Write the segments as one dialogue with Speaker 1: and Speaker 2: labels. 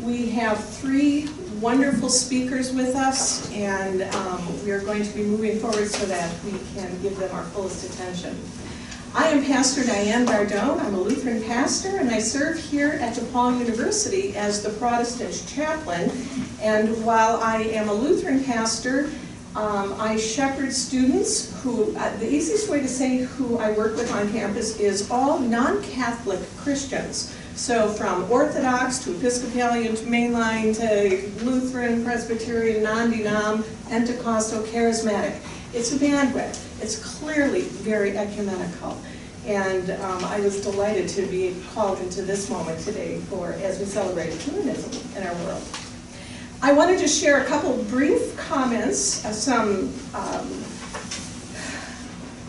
Speaker 1: We have three wonderful speakers with us, and we are going to be moving forward so that we can give them our fullest attention. I am Pastor Diane Bardone. I'm a Lutheran pastor, and I serve here at DePaul University as the Protestant chaplain. And while I am a Lutheran pastor, I shepherd students who, the easiest way to say who I work with on campus is all non-Catholic Christians. So from Orthodox to Episcopalian to Mainline to Lutheran, Presbyterian, non-denom, Pentecostal, Charismatic. It's a bandwidth. It's clearly very ecumenical. And I was delighted to be called into this moment today as we celebrate ecumenism in our world. I wanted to share a couple brief comments, some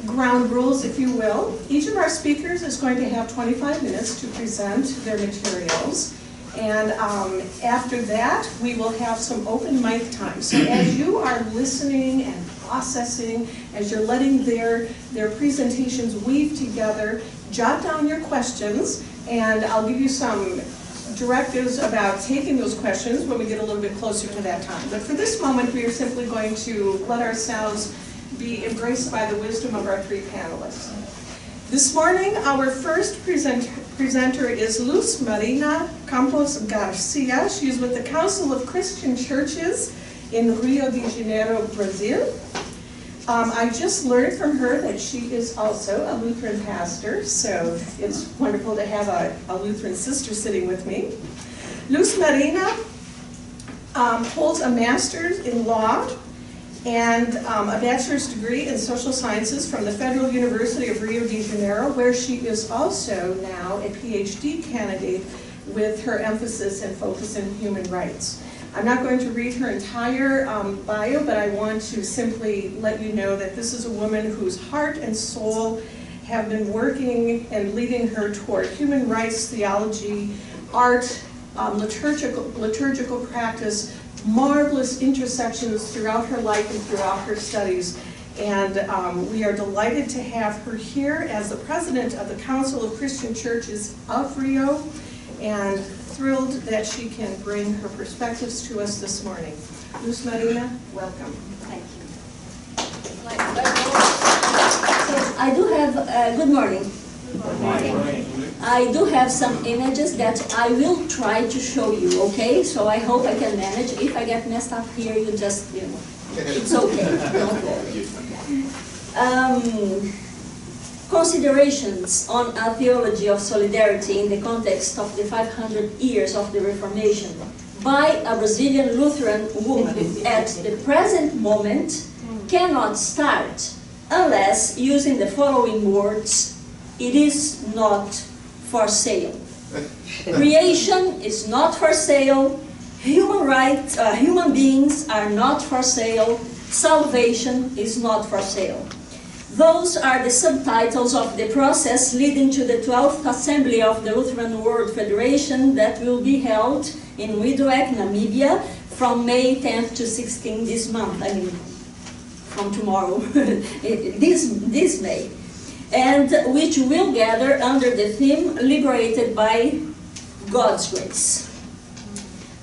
Speaker 1: ground rules, if you will. Each of our speakers is going to have 25 minutes to present their materials. And after that, we will have some open mic time. So as you are listening and processing, as you're letting their presentations weave together, jot down your questions, and I'll give you some directives about taking those questions when we get a little bit closer to that time. But for this moment, we are simply going to let ourselves be embraced by the wisdom of our three panelists. This morning, our first presenter is Lusmarina Campos Garcia. She is with the Council of Christian Churches in Rio de Janeiro, Brazil. I just learned from her that she is also a Lutheran pastor, so it's wonderful to have a Lutheran sister sitting with me. Lusmarina holds a master's in law and a bachelor's degree in social sciences from the Federal University of Rio de Janeiro, where she is also now a PhD candidate with her emphasis and focus in human rights. I'm not going to read her entire bio, but I want to simply let you know that this is a woman whose heart and soul have been working and leading her toward human rights, theology, art, liturgical practice, marvelous intersections throughout her life and throughout her studies. And we are delighted to have her here as the president of the Council of Christian Churches of Rio, and thrilled that she can bring her perspectives to us this morning. Lusmarina, welcome.
Speaker 2: Thank you. So I do have, good morning.
Speaker 3: Good morning.
Speaker 2: I do have some images that I will try to show you, okay? So I hope I can manage. If I get messed up here, you just, it's okay, don't worry. Considerations on a theology of solidarity in the context of the 500 years of the Reformation by a Brazilian Lutheran woman at the present moment cannot start unless using the following words: it is not for sale. Creation is not for sale. Human rights, human beings are not for sale. Salvation is not for sale. Those are the subtitles of the process leading to the 12th Assembly of the Lutheran World Federation that will be held in Windhoek, Namibia, from May 10th to 16th this month. I mean, from tomorrow, this May. And which will gather under the theme, Liberated by God's Grace.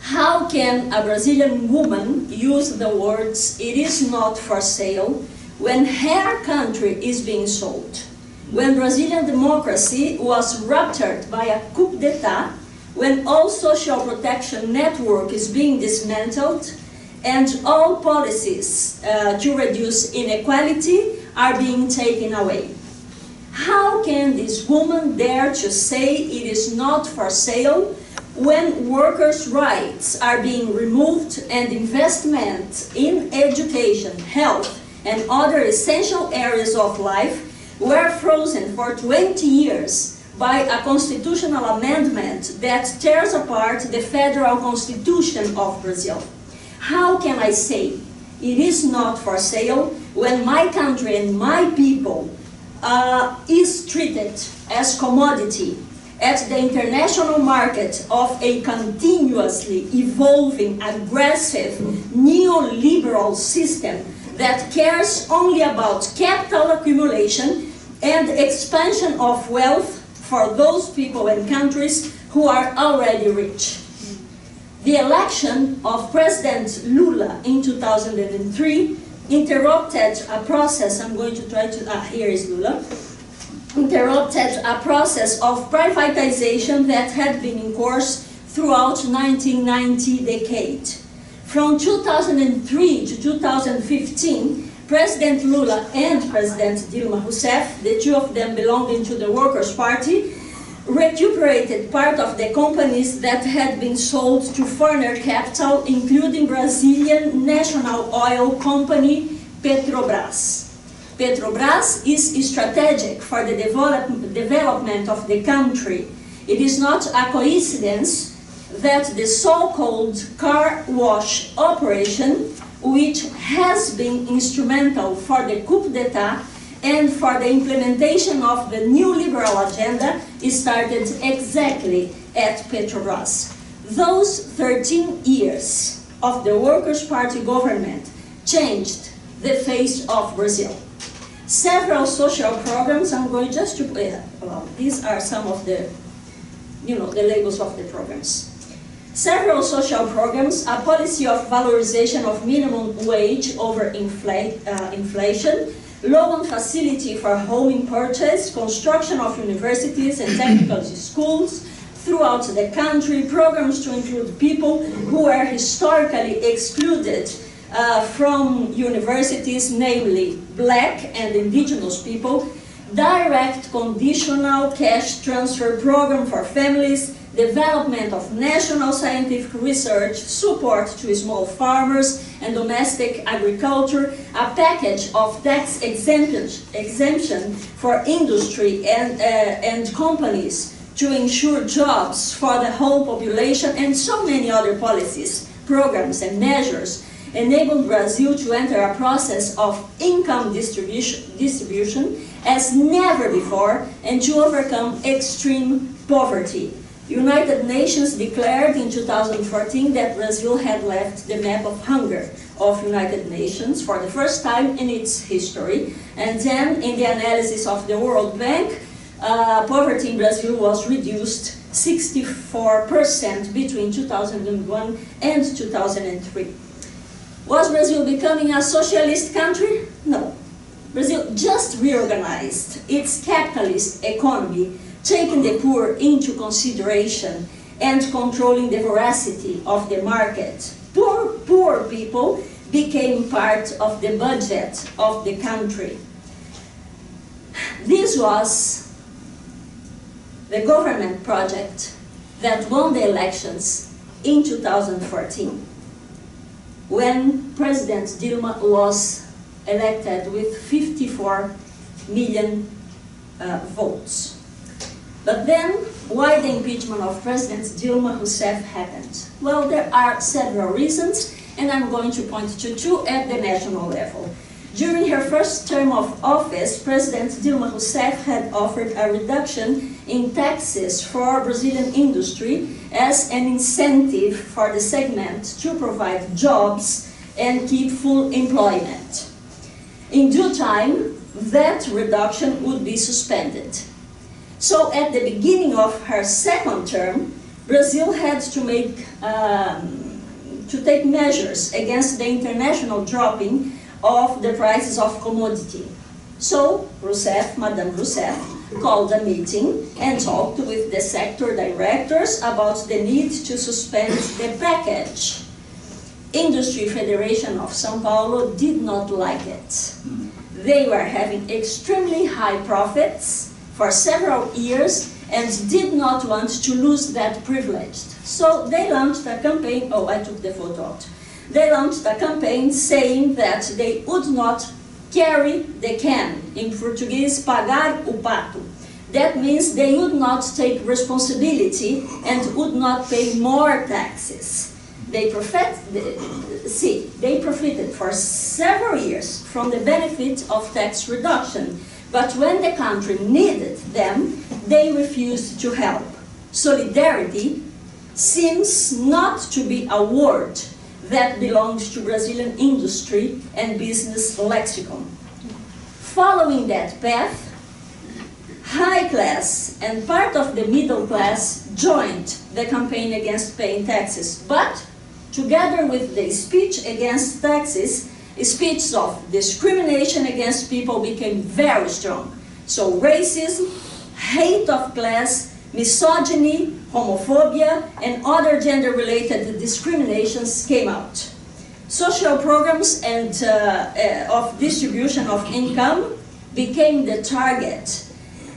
Speaker 2: How can a Brazilian woman use the words, it is not for sale, when her country is being sold? When Brazilian democracy was ruptured by a coup d'etat, when all social protection network is being dismantled, and all policies to reduce inequality are being taken away. How can this woman dare to say it is not for sale when workers' rights are being removed and investment in education, health, and other essential areas of life were frozen for 20 years by a constitutional amendment that tears apart the federal constitution of Brazil? How can I say it is not for sale when my country and my people is treated as commodity at the international market of a continuously evolving, aggressive, neoliberal system that cares only about capital accumulation and expansion of wealth for those people and countries who are already rich? The election of President Lula in 2003 interrupted a process, I'm going to try to, here is Lula, interrupted a process of privatization that had been in course throughout 1990 decade. From 2003 to 2015, President Lula and President Dilma Rousseff, the two of them belonging to the Workers' Party, recuperated part of the companies that had been sold to foreign capital, including Brazilian national oil company Petrobras. Petrobras is strategic for the development of the country. It is not a coincidence that the so-called car wash operation, which has been instrumental for the coup d'etat and for the implementation of the neoliberal agenda, started exactly at Petrobras. Those 13 years of the Workers' Party government changed the face of Brazil. Several social programs, I'm going just to, well, these are some of the, the labels of the programs. Several social programs, a policy of valorization of minimum wage over inflation, loan facility for home purchase, construction of universities and technical schools throughout the country, programs to include people who were historically excluded from universities, namely black and indigenous people, direct conditional cash transfer program for families, development of national scientific research, support to small farmers and domestic agriculture, a package of tax exemption for industry and companies to ensure jobs for the whole population, and so many other policies, programs and measures enabled Brazil to enter a process of income distribution as never before and to overcome extreme poverty. United Nations declared in 2014 that Brazil had left the map of hunger of United Nations for the first time in its history. And then in the analysis of the World Bank, poverty in Brazil was reduced 64% between 2001 and 2003. Was Brazil becoming a socialist country? No. Brazil just reorganized its capitalist economy, taking the poor into consideration and controlling the voracity of the market. Poor people became part of the budget of the country. This was the government project that won the elections in 2014, when President Dilma was elected with 54 million votes. But then, why the impeachment of President Dilma Rousseff happened? Well, there are several reasons, and I'm going to point to two at the national level. During her first term of office, President Dilma Rousseff had offered a reduction in taxes for Brazilian industry as an incentive for the segment to provide jobs and keep full employment. In due time, that reduction would be suspended. So at the beginning of her second term, Brazil had to take measures against the international dropping of the prices of commodity. So Madame Rousseff, called a meeting and talked with the sector directors about the need to suspend the package. Industry Federation of São Paulo did not like it. They were having extremely high profits for several years and did not want to lose that privilege. So they launched a campaign, I took the photo out. They launched a campaign saying that they would not carry the can, in Portuguese, pagar o pato. That means they would not take responsibility and would not pay more taxes. They profited for several years from the benefit of tax reduction, but when the country needed them, they refused to help. Solidarity seems not to be a word that belongs to Brazilian industry and business lexicon. Following that path, high class and part of the middle class joined the campaign against paying taxes, but together with the speech against taxes, speeches of discrimination against people became very strong. So racism, hate of class, misogyny, homophobia, and other gender-related discriminations came out. Social programs and of distribution of income became the target,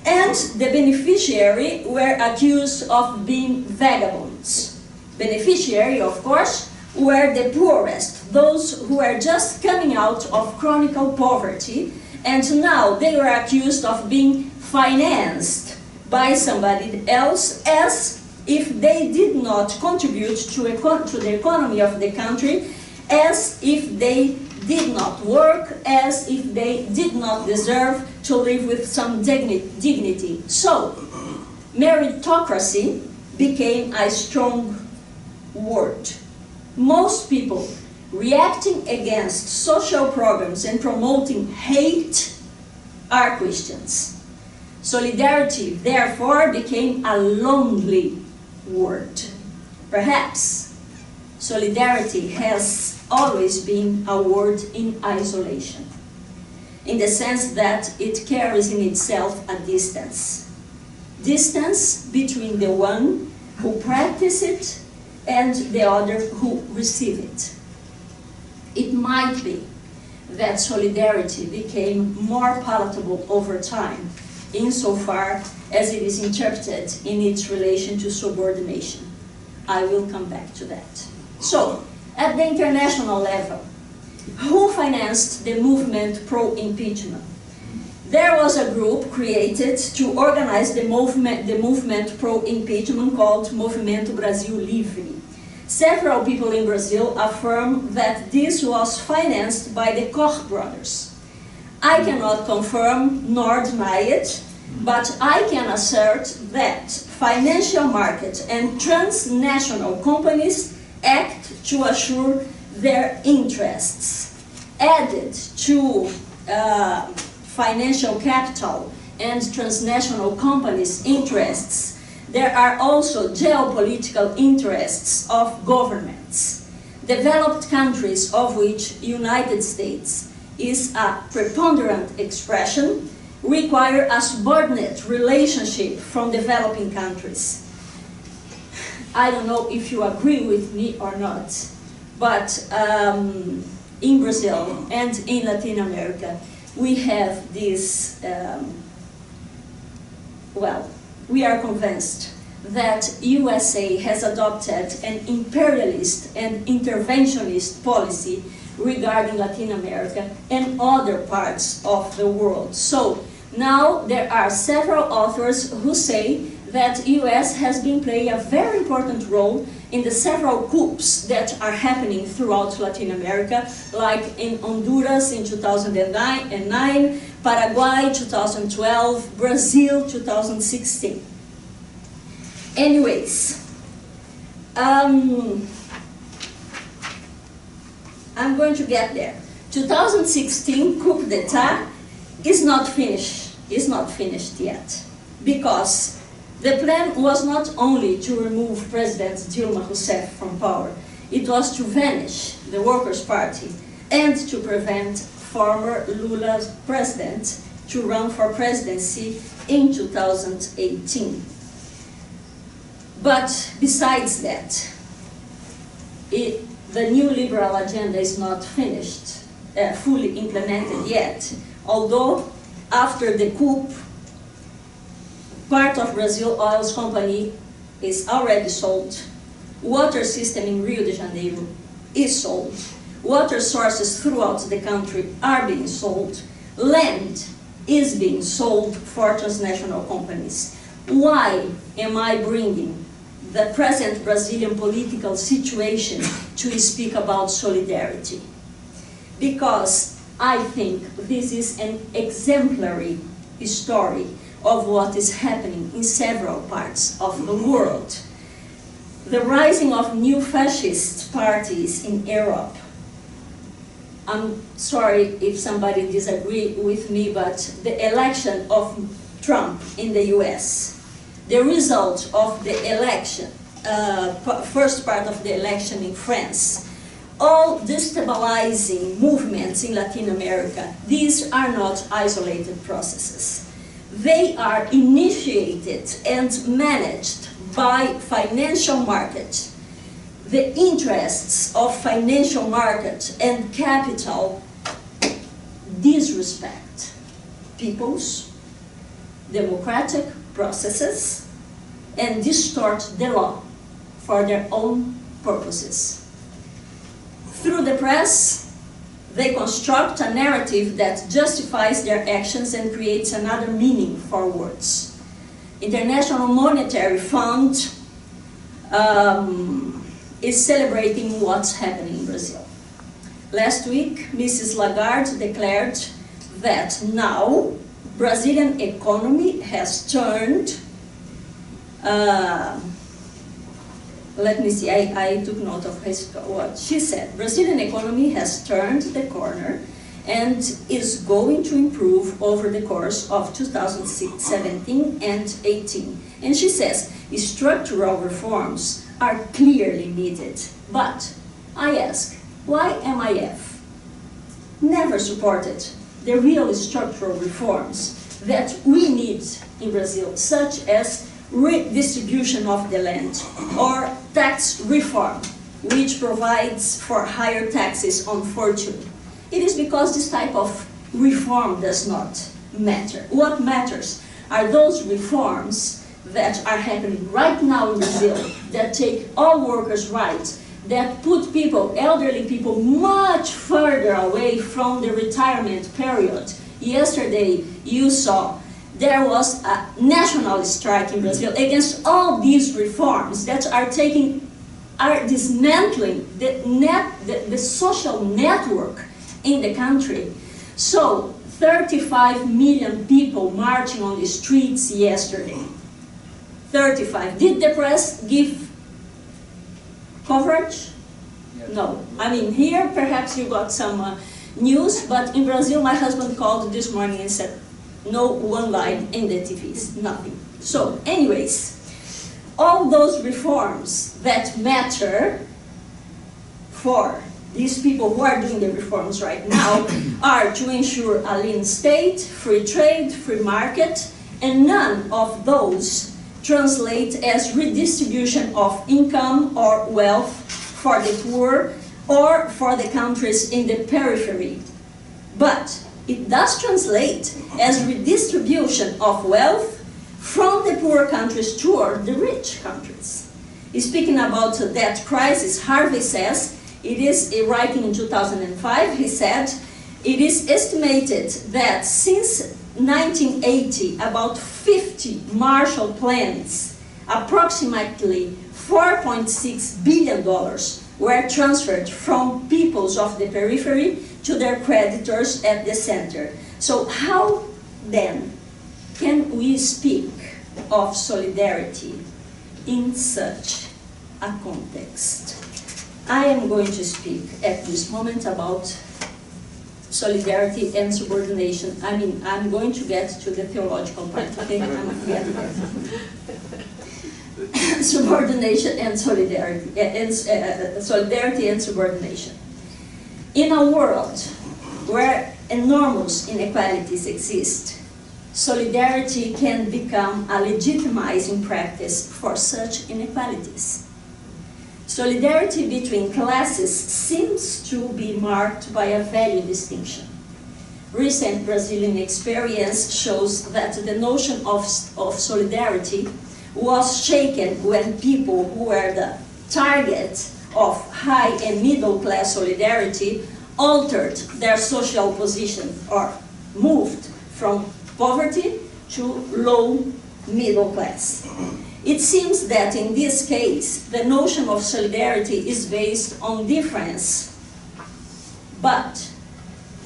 Speaker 2: and the beneficiary were accused of being vagabonds. Beneficiary, of course, were the poorest, those who were just coming out of chronic poverty, and now they were accused of being financed by somebody else as if they did not contribute to the economy of the country, as if they did not work, as if they did not deserve to live with some dignity. So, meritocracy became a strong word. Most people reacting against social programs and promoting hate are Christians. Solidarity, therefore, became a lonely word. Perhaps solidarity has always been a word in isolation, in the sense that it carries in itself a distance. Distance between the one who practices it and the other who receive it. It might be that solidarity became more palatable over time, insofar as it is interpreted in its relation to subordination. I will come back to that. So, at the international level, who financed the movement pro-impeachment? There was a group created to organize the movement pro-impeachment called Movimento Brasil Livre. Several people in Brazil affirm that this was financed by the Koch brothers. I cannot confirm nor deny it, but I can assert that financial markets and transnational companies act to assure their interests. Added to financial capital and transnational companies' interests, there are also geopolitical interests of governments. Developed countries, of which United States is a preponderant expression, require a subordinate relationship from developing countries. I don't know if you agree with me or not, but in Brazil and in Latin America, we have this, we are convinced that USA has adopted an imperialist and interventionist policy regarding Latin America and other parts of the world. So now there are several authors who say that US has been playing a very important role in the several coups that are happening throughout Latin America, like in Honduras in 2009, Paraguay 2012, Brazil 2016. Anyways, I'm going to get there. 2016 coup d'etat is not finished yet, because the plan was not only to remove President Dilma Rousseff from power, it was to vanish the Workers' Party and to prevent former Lula's president to run for presidency in 2018. But besides that, the new liberal agenda is not finished, fully implemented yet, although after the coup, part of Brazil Oil's company is already sold, water system in Rio de Janeiro is sold, water sources throughout the country are being sold, land is being sold for transnational companies. Why am I bringing the present Brazilian political situation to speak about solidarity? Because I think this is an exemplary story of what is happening in several parts of the world. The rising of new fascist parties in Europe. I'm sorry if somebody disagrees with me, but the election of Trump in the US, the result of the election, first part of the election in France, all destabilizing movements in Latin America, these are not isolated processes. They are initiated and managed by financial markets. The interests of financial market and capital disrespect people's democratic processes and distort the law for their own purposes. Through the press, they construct a narrative that justifies their actions and creates another meaning for words. International Monetary Fund is celebrating what's happening in Brazil. Last week, Mrs. Lagarde declared that now Brazilian economy has turned, let me see, I took note of what she said. Brazilian economy has turned the corner and is going to improve over the course of 2017 and 18. And she says, structural reforms are clearly needed. But I ask, why MIF never supported the real structural reforms that we need in Brazil, such as redistribution of the land or tax reform, which provides for higher taxes on fortune? It is because this type of reform does not matter. What matters are those reforms that are happening right now in Brazil, that take all workers' rights, that put people, elderly people, much further away from the retirement period. Yesterday, you saw there was a national strike in Brazil against all these reforms that are dismantling the social network in the country. So, 35 million people marching on the streets yesterday. 35. Did the press give coverage? Yes. No. I mean, here perhaps you got some news, but in Brazil my husband called this morning and said, no one line in the TVs, nothing. So, anyways, all those reforms that matter for these people who are doing the reforms right now are to ensure a lean state, free trade, free market, and none of those translate as redistribution of income or wealth for the poor or for the countries in the periphery. But it does translate as redistribution of wealth from the poor countries toward the rich countries. Speaking about that crisis, Harvey says, it is writing in 2005, he said, it is estimated that since 1980, about 50 Marshall plans, approximately $4.6 billion, were transferred from peoples of the periphery to their creditors at the center. So how then can we speak of solidarity in such a context? I am going to speak at this moment about solidarity and subordination. I mean, I'm going to get to the theological part, okay? I'm getting there. Subordination and solidarity, solidarity and subordination. In a world where enormous inequalities exist, solidarity can become a legitimizing practice for such inequalities. Solidarity between classes seems to be marked by a value distinction. Recent Brazilian experience shows that the notion of solidarity was shaken when people who were the target of high and middle class solidarity altered their social position or moved from poverty to low middle class. It seems that in this case, the notion of solidarity is based on difference, but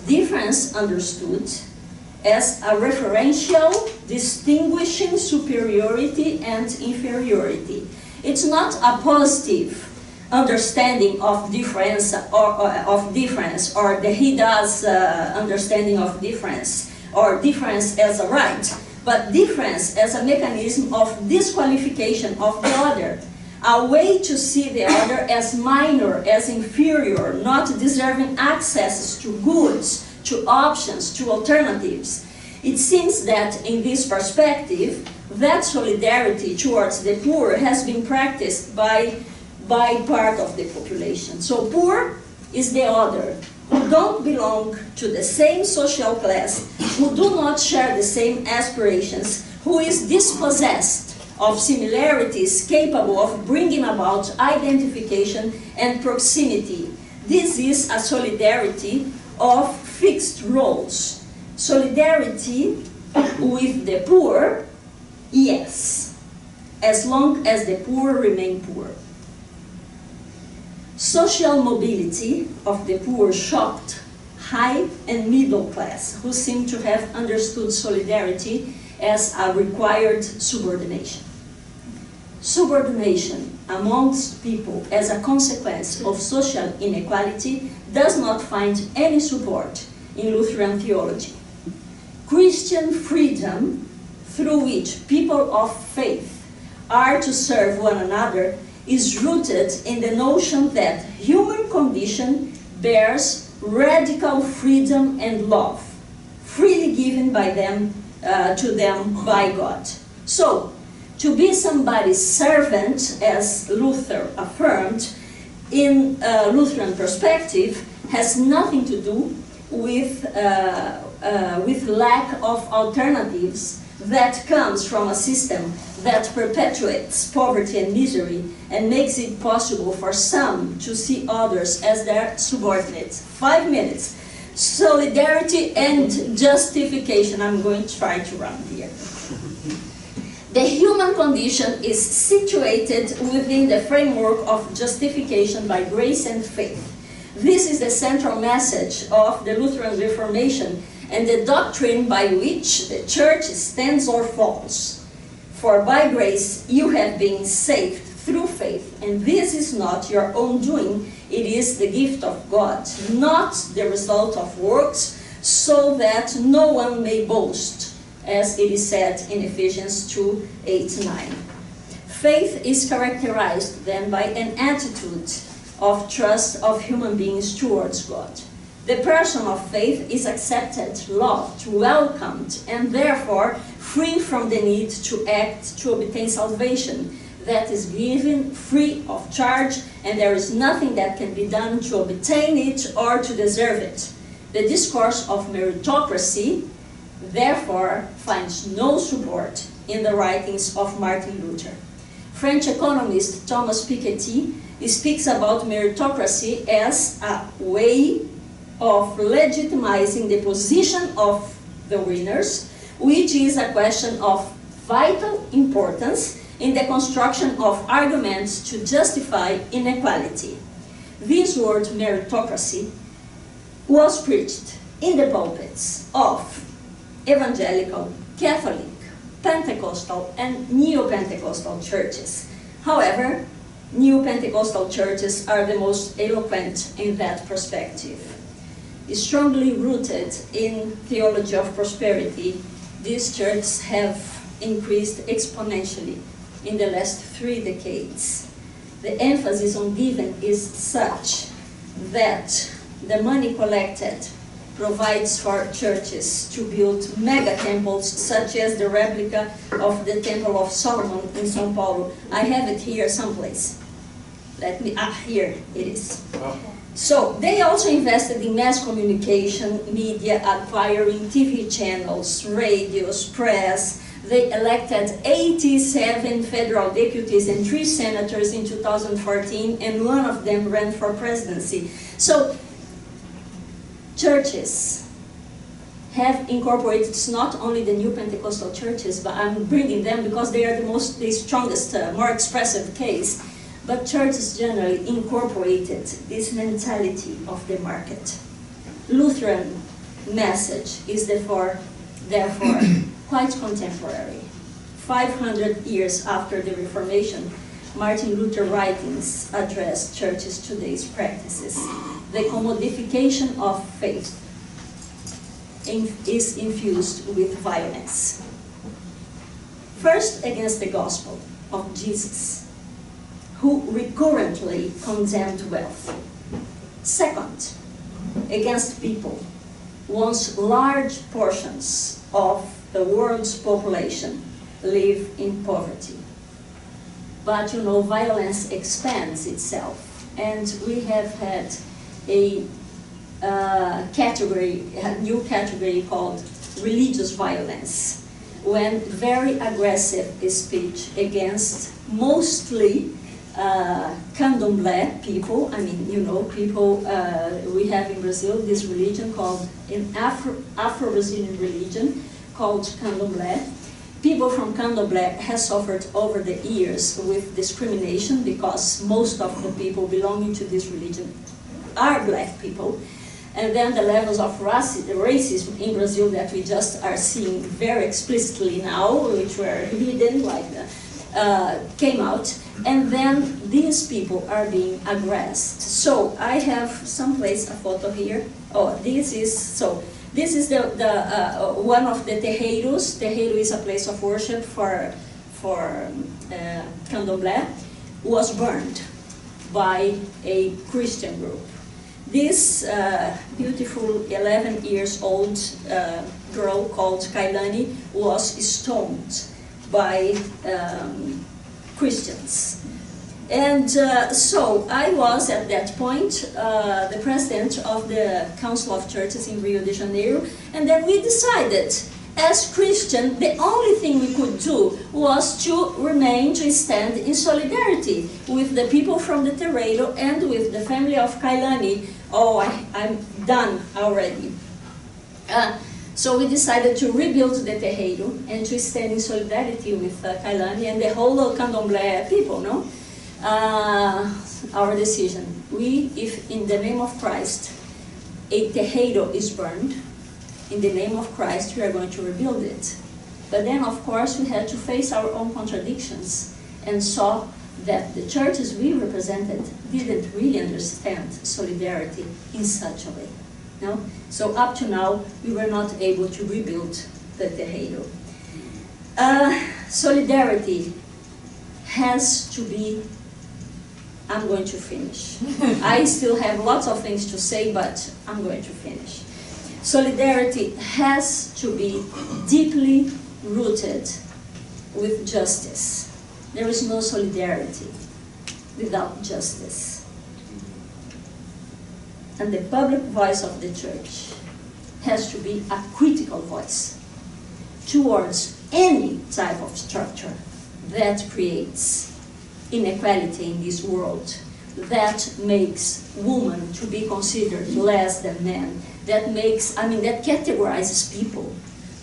Speaker 2: difference understood as a referential distinguishing superiority and inferiority. It's not a positive understanding of difference or the Derrida's understanding of difference or difference as a right, but difference as a mechanism of disqualification of the other, a way to see the other as minor, as inferior, not deserving access to goods, to options, to alternatives. It seems that in this perspective, that solidarity towards the poor has been practiced by part of the population. So poor is the other, who don't belong to the same social class, who do not share the same aspirations, who is dispossessed of similarities capable of bringing about identification and proximity. This is a solidarity of fixed roles. Solidarity with the poor, yes, as long as the poor remain poor. Social mobility of the poor shocked high and middle class, who seem to have understood solidarity as a required subordination. Subordination amongst people as a consequence of social inequality does not find any support in Lutheran theology. Christian freedom, through which people of faith are to serve one another, is rooted in the notion that human condition bears radical freedom and love, freely given by them, to them by God. So, to be somebody's servant, as Luther affirmed, in a Lutheran perspective, has nothing to do with lack of alternatives that comes from a system that perpetuates poverty and misery and makes it possible for some to see others as their subordinates. 5 minutes. Solidarity and justification. I'm going to try to run here. The human condition is situated within the framework of justification by grace and faith. This is the central message of the Lutheran Reformation and the doctrine by which the Church stands or falls. For by grace you have been saved through faith, and this is not your own doing, it is the gift of God, not the result of works, so that no one may boast, as it is said in Ephesians 2:8-9. Faith is characterized then by an attitude of trust of human beings towards God. The person of faith is accepted, loved, welcomed, and therefore free from the need to act to obtain salvation that is given free of charge, and there is nothing that can be done to obtain it or to deserve it. The discourse of meritocracy, therefore, finds no support in the writings of Martin Luther. French economist Thomas Piketty speaks about meritocracy as a way of legitimizing the position of the winners, which is a question of vital importance in the construction of arguments to justify inequality. This word meritocracy was preached in the pulpits of evangelical, Catholic, Pentecostal, and Neo-Pentecostal churches. However, Neo-Pentecostal churches are the most eloquent in that perspective. Strongly rooted in theology of prosperity, these churches have increased exponentially in the last 3 decades. The emphasis on giving is such that the money collected provides for churches to build mega temples such as the replica of the Temple of Solomon in São Paulo. I have it here someplace. Here it is. So they also invested in mass communication, media, acquiring TV channels, radios, press. They elected 87 federal deputies and 3 senators in 2014, and one of them ran for presidency. So churches have incorporated, it's not only the new Pentecostal churches, but I'm bringing them because they are the strongest, more expressive case. But churches generally incorporated this mentality of the market. Lutheran message is therefore quite contemporary. 500 years after the Reformation, Martin Luther writings address churches' today's practices. The commodification of faith is infused with violence. First, against the gospel of Jesus, who recurrently condemned wealth. Second, against people, once large portions of the world's population live in poverty. But you know, violence expands itself, and we have had a new category called religious violence, when very aggressive speech against mostly candomblé people. I mean, you know, people, we have in Brazil this religion called, an Afro-Brazilian religion called candomblé. People from candomblé have suffered over the years with discrimination because most of the people belonging to this religion are black people. And then the levels of racism in Brazil that we just are seeing very explicitly now, which were hidden, like came out. And then these people are being aggressed. So I have someplace a photo here. Oh, this is one of the terreiros. Terreiro is a place of worship for candomblé, was burned by a Christian group. This beautiful 11 years old girl called Kailani was stoned by Christians. And so I was at that point the president of the Council of Churches in Rio de Janeiro, and then we decided, as Christians, the only thing we could do was to stand in solidarity with the people from the Terreiro and with the family of Kailani. Oh, I'm done already. So we decided to rebuild the Terreiro and to stand in solidarity with Kailani and the whole candomblé people, no? Our decision. If in the name of Christ a Terreiro is burned, in the name of Christ we are going to rebuild it. But then, of course, we had to face our own contradictions and saw that the churches we represented didn't really understand solidarity in such a way. No? So up to now, we were not able to rebuild the Terreiro. Solidarity has to be, I'm going to finish. I still have lots of things to say, but I'm going to finish. Solidarity has to be deeply rooted with justice. There is no solidarity without justice. And the public voice of the church has to be a critical voice towards any type of structure that creates inequality in this world, that makes women to be considered less than men, that categorizes people,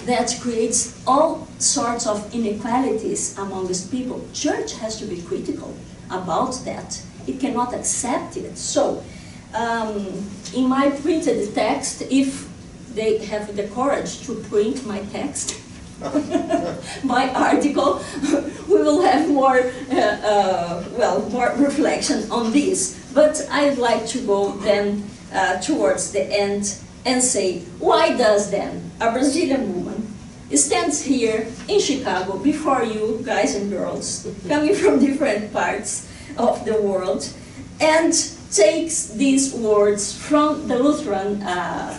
Speaker 2: that creates all sorts of inequalities amongst people. Church has to be critical about that. It cannot accept it. So, in my printed text, if they have the courage to print my text, my article, we will have more, more reflection on this. But I'd like to go then towards the end and say, why does then a Brazilian woman stands here in Chicago before you guys and girls coming from different parts of the world and takes these words from the Lutheran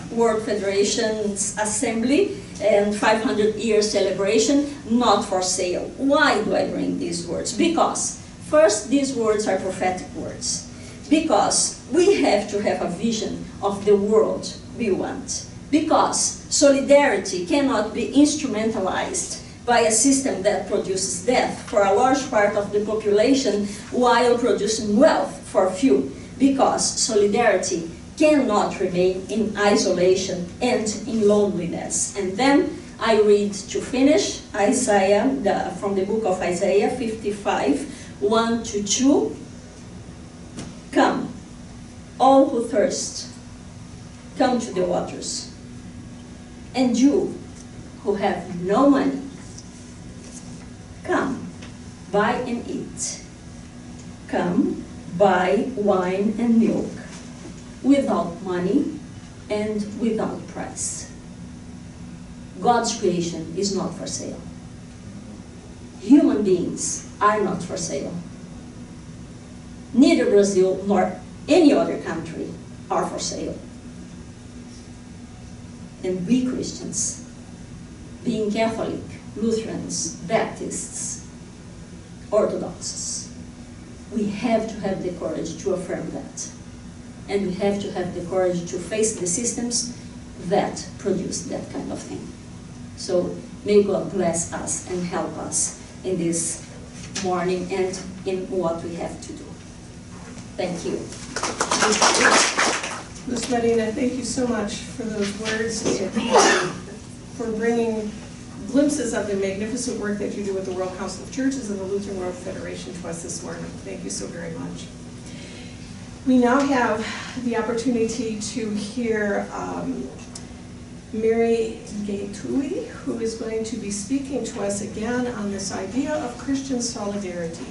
Speaker 2: World Federation's Assembly and 500-year celebration, not for sale. Why do I bring these words? Because, first, these words are prophetic words. Because we have to have a vision of the world we want. Because solidarity cannot be instrumentalized by a system that produces death for a large part of the population while producing wealth for few. Because solidarity cannot remain in isolation and in loneliness. And then I read, to finish, Isaiah, from the book of Isaiah 55, 1-2. Come, all who thirst, come to the waters. And you who have no money, come, buy and eat. Come, buy wine and milk, without money and without price. God's creation is not for sale. human beings are not for sale. Neither Brazil nor any other country are for sale. And we Christians, being Catholic, Lutherans, Baptists, Orthodoxes, we have to have the courage to affirm that. And we have to have the courage to face the systems that produce that kind of thing. So may God bless us and help us in this morning and in what we have to do. Thank you.
Speaker 1: Lusmarina, thank you so much for those words and for bringing glimpses of the magnificent work that you do with the World Council of Churches and the Lutheran World Federation to us this morning. Thank you so very much. We now have the opportunity to hear Mary Getui, who is going to be speaking to us again on this idea of Christian solidarity.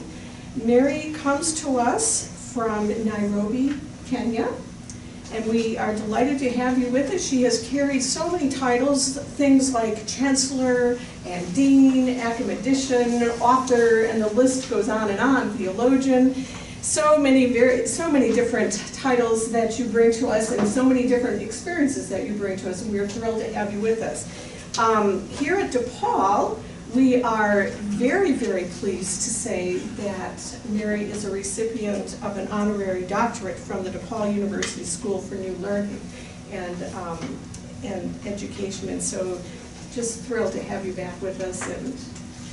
Speaker 1: Mary comes to us from Nairobi, Kenya, and we are delighted to have you with us. She has carried so many titles, things like Chancellor and Dean, Academician, Author, and the list goes on, Theologian. So many different titles that you bring to us and so many different experiences that you bring to us, and we are thrilled to have you with us. Here at DePaul, we are very, very pleased to say that Mary is a recipient of an honorary doctorate from the DePaul University School for New Learning and Education, and so just thrilled to have you back with us and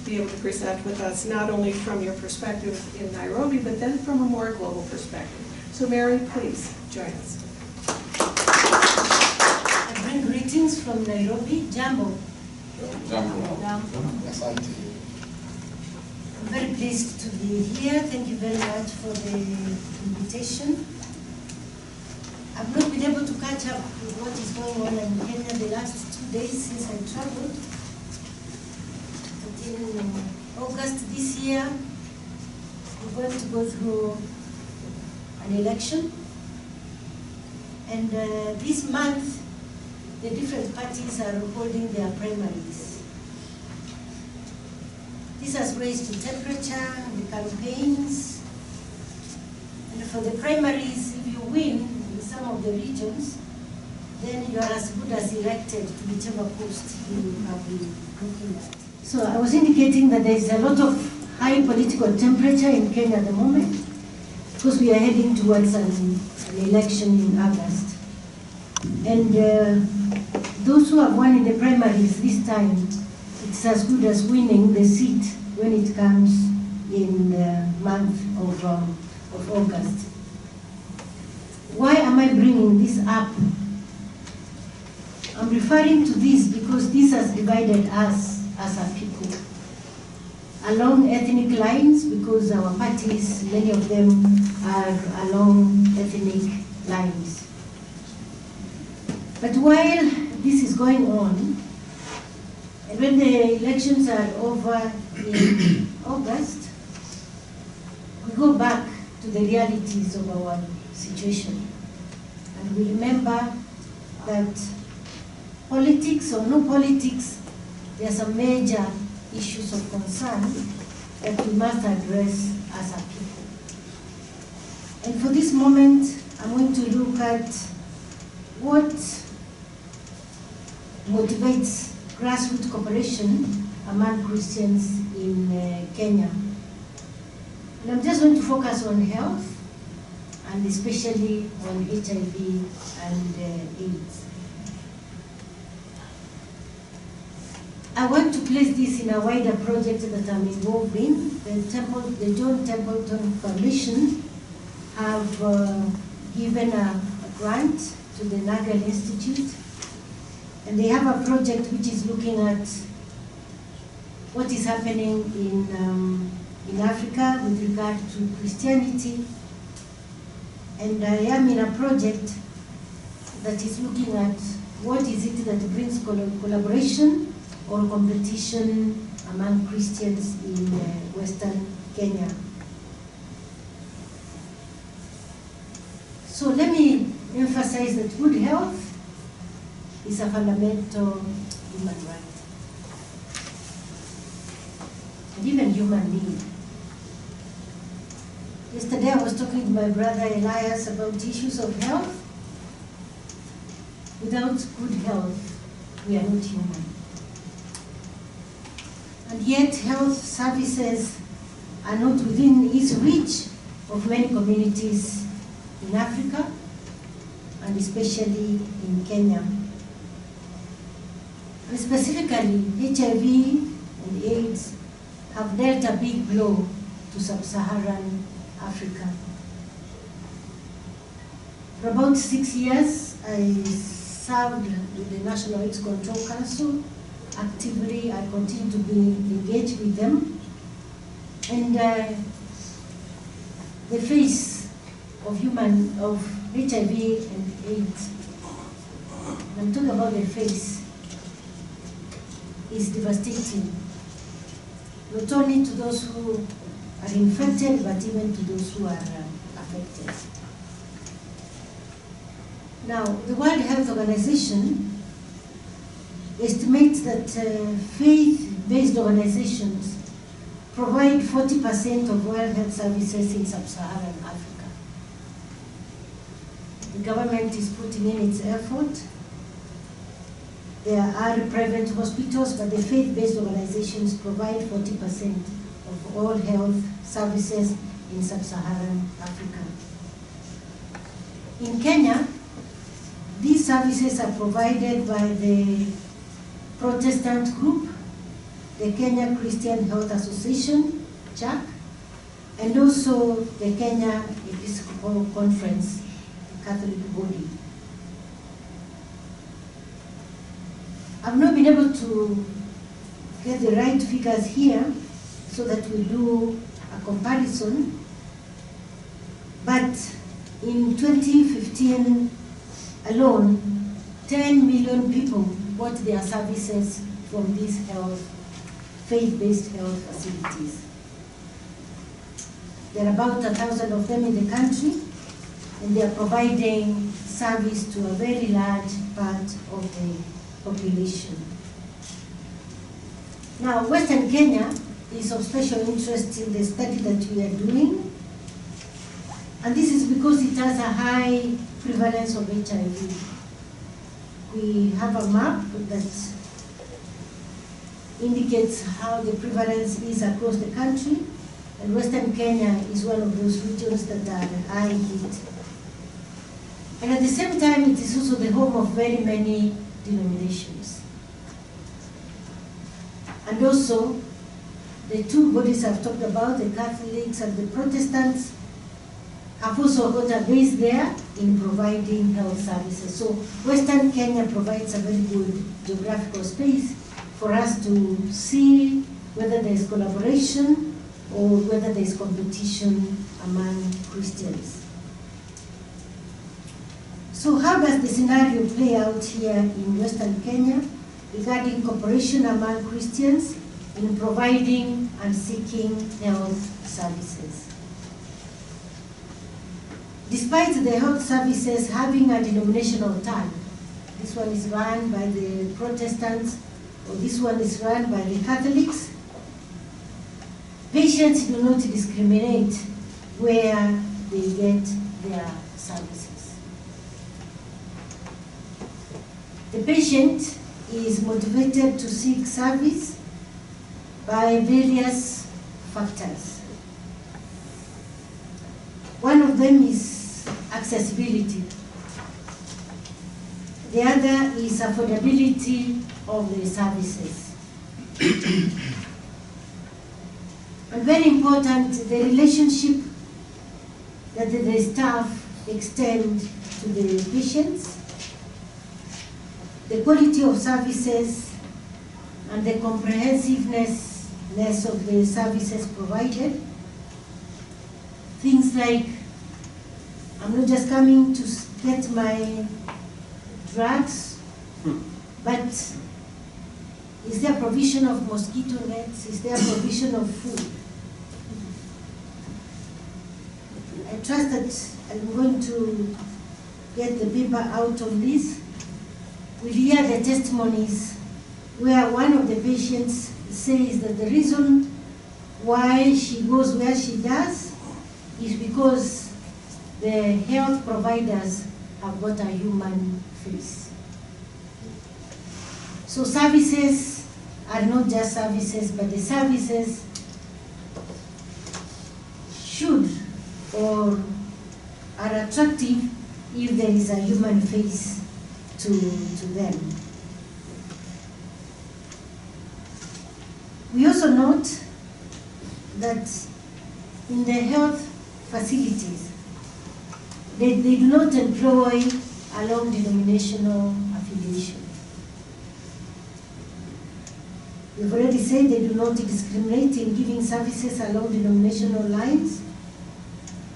Speaker 1: be able to present with us not only from your perspective in Nairobi, but then from a more global perspective. So Mary, please join us.
Speaker 3: I bring greetings from Nairobi. Jambo.
Speaker 4: Jambo.
Speaker 3: I'm very pleased to be here. Thank you very much for the invitation. I've not been able to catch up with what is going on in Kenya the last 2 days since I traveled. In August this year, we're going to go through an election. And this month, the different parties are holding their primaries. This has raised the temperature, the campaigns. And for the primaries, if you win in some of the regions, then you are as good as elected to whichever post you have been looking at. So I was indicating that there is a lot of high political temperature in Kenya at the moment because we are heading towards an election in August. And those who have won in the primaries this time, it's as good as winning the seat when it comes in the month of August. Why am I bringing this up? I'm referring to this because this has divided us as a people along ethnic lines, because our parties, many of them are along ethnic lines. But while this is going on, and when the elections are over in August, we go back to the realities of our situation. And we remember that politics or no politics, there are some major issues of concern that we must address as a people. And for this moment, I'm going to look at what motivates grassroots cooperation among Christians in Kenya. And I'm just going to focus on health, and especially on HIV and AIDS. I want to place this in a wider project that I'm involved in. The John Templeton Foundation have given a grant to the Nagel Institute, and they have a project which is looking at what is happening in Africa with regard to Christianity. And I am in a project that is looking at what is it that brings collaboration or competition among Christians in Western Kenya. So let me emphasize that good health is a fundamental human right. and even human need. Yesterday I was talking to my brother Elias about issues of health. Without good health, we are not human. And yet health services are not within easy reach of many communities in Africa, and especially in Kenya. And specifically, HIV and AIDS have dealt a big blow to sub-Saharan Africa. For about 6 years, I served with the National AIDS Control Council. Actively, I continue to be engaged with them. And the face of HIV and AIDS, I'm talking about the face, is devastating. Not only to those who are infected, but even to those who are affected. Now, the World Health Organization estimates that faith-based organizations provide 40% of world health services in sub-Saharan Africa. The government is putting in its effort. There are private hospitals, but the faith-based organizations provide 40% of all health services in sub-Saharan Africa. In Kenya, these services are provided by the Protestant group, the Kenya Christian Health Association, CHAC, and also the Kenya Episcopal Conference, the Catholic body. I've not been able to get the right figures here so that we do a comparison, but in 2015 alone, 10 million people bought their services from these faith-based health facilities. There are about 1,000 of them in the country, and they are providing service to a very large part of the population. Now, Western Kenya is of special interest in the study that we are doing, and this is because it has a high prevalence of HIV. We have a map that indicates how the prevalence is across the country, and Western Kenya is one of those regions that are high hit. And at the same time, it is also the home of very many denominations. And also, the two bodies I've talked about, the Catholics and the Protestants, have also got a base there in providing health services. So Western Kenya provides a very good geographical space for us to see whether there is collaboration or whether there is competition among Christians. So how does the scenario play out here in Western Kenya regarding cooperation among Christians in providing and seeking health services? Despite the health services having a denominational tag, this one is run by the Protestants, or this one is run by the Catholics, patients do not discriminate where they get their services. The patient is motivated to seek service by various factors. One of them is accessibility. The other is affordability of the services. And very important, the relationship that the staff extend to the patients, the quality of services, and the comprehensiveness of the services provided. Things like, I'm not just coming to get my drugs, but is there provision of mosquito nets? Is there provision of food? I trust that I'm going to get the paper out on this. We'll hear the testimonies where one of the patients says that the reason why she goes where she does is because the health providers have got a human face. So services are not just services, but the services should or are attractive if there is a human face to them. We also note that in the health facilities, they do not employ a long denominational affiliation. We've already said they do not discriminate in giving services along denominational lines,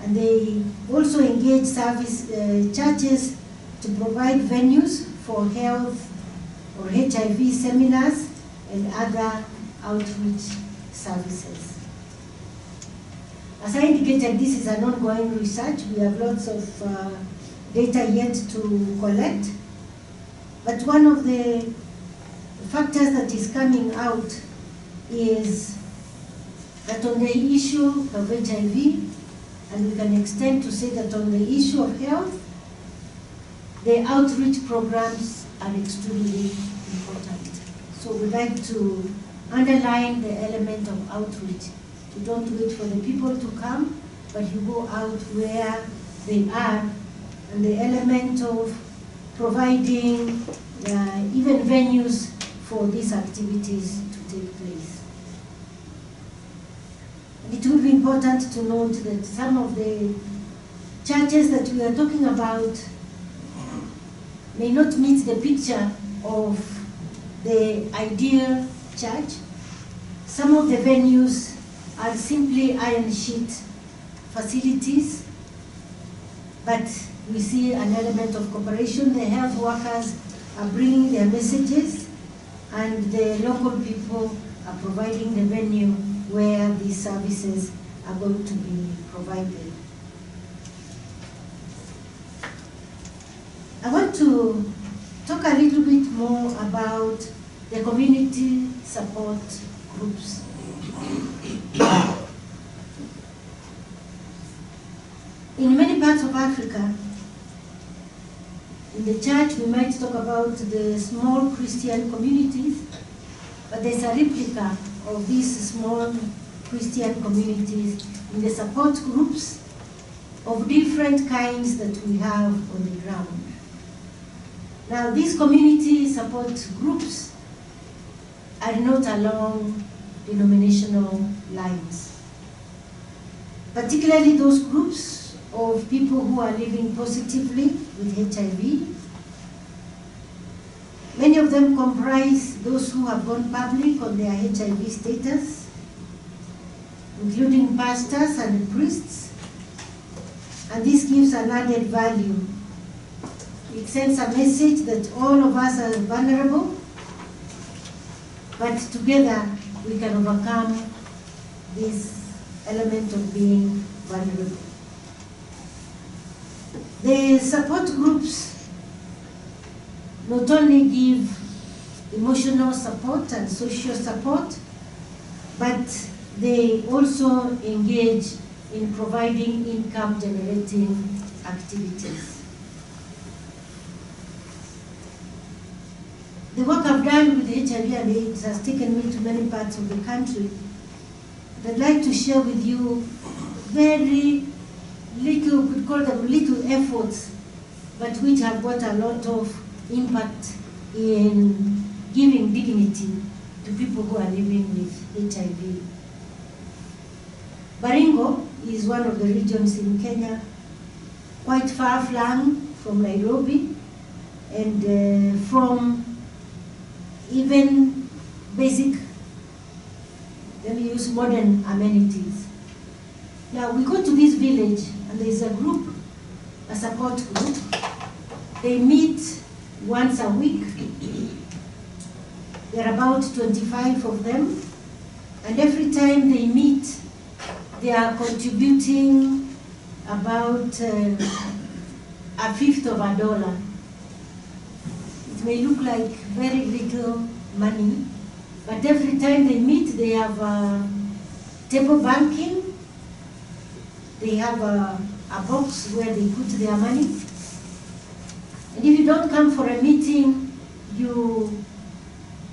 Speaker 3: and they also engage churches to provide venues for health or HIV seminars and other outreach services. As I indicated, this is an ongoing research. We have lots of data yet to collect, but one of the factors that is coming out is that on the issue of HIV, and we can extend to say that on the issue of health, the outreach programs are extremely important. So we'd like to underline the element of outreach. You don't wait for the people to come, but you go out where they are, and the element of providing even venues for these activities to take place. And it will be important to note that some of the churches that we are talking about may not meet the picture of the ideal church. Some of the venues are simply iron sheet facilities, but we see an element of cooperation. The health workers are bringing their messages, and the local people are providing the venue where these services are going to be provided. I want to talk a little bit more about the community support groups. In many parts of Africa, in the church, we might talk about the small Christian communities, but there's a replica of these small Christian communities in the support groups of different kinds that we have on the ground. Now, these community support groups are not along denominational lines, particularly those groups of people who are living positively with HIV. Many of them comprise those who have gone public on their HIV status, including pastors and priests, and this gives an added value. It sends a message that all of us are vulnerable, but together we can overcome this element of being vulnerable. The support groups not only give emotional support and social support, but they also engage in providing income-generating activities. The work I've done with HIV and AIDS has taken me to many parts of the country. I'd like to share with you very little, we could call them little efforts, but which have got a lot of impact in giving dignity to people who are living with HIV. Baringo is one of the regions in Kenya, quite far flung from Nairobi, and from even basic, let me use modern amenities. Now we go to this village and there's a group, a support group. They meet once a week. There are about 25 of them. And every time they meet, they are contributing about a fifth of a dollar. It may look like very little money, but every time they meet, they have table banking. They have a box where they put their money. And if you don't come for a meeting, you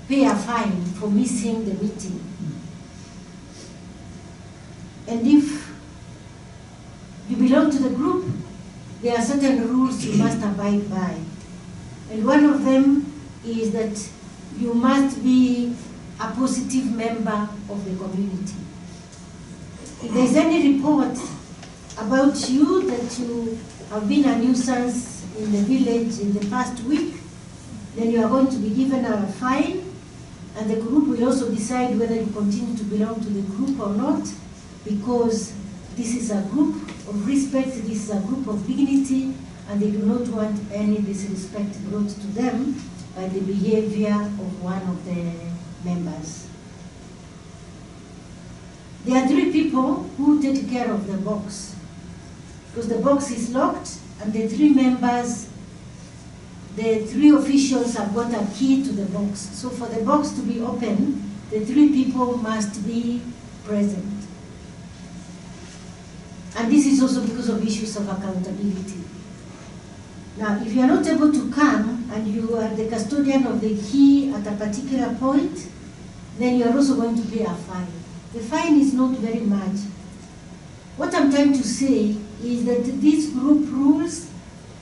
Speaker 3: pay a fine for missing the meeting. And if you belong to the group, there are certain rules you must abide by. And one of them is that you must be a positive member of the community. If there's any report about you that you have been a nuisance in the village in the past week, then you are going to be given a fine, and the group will also decide whether you continue to belong to the group or not, because this is a group of respect, this is a group of dignity, and they do not want any disrespect brought to them by the behavior of one of the members. There are 3 people who take care of the box, because the box is locked, and the 3 members, the 3 officials have got a key to the box. So for the box to be open, the 3 people must be present. And this is also because of issues of accountability. Now, if you are not able to come and you are the custodian of the key at a particular point, then you are also going to pay a fine. The fine is not very much. What I'm trying to say is that these group rules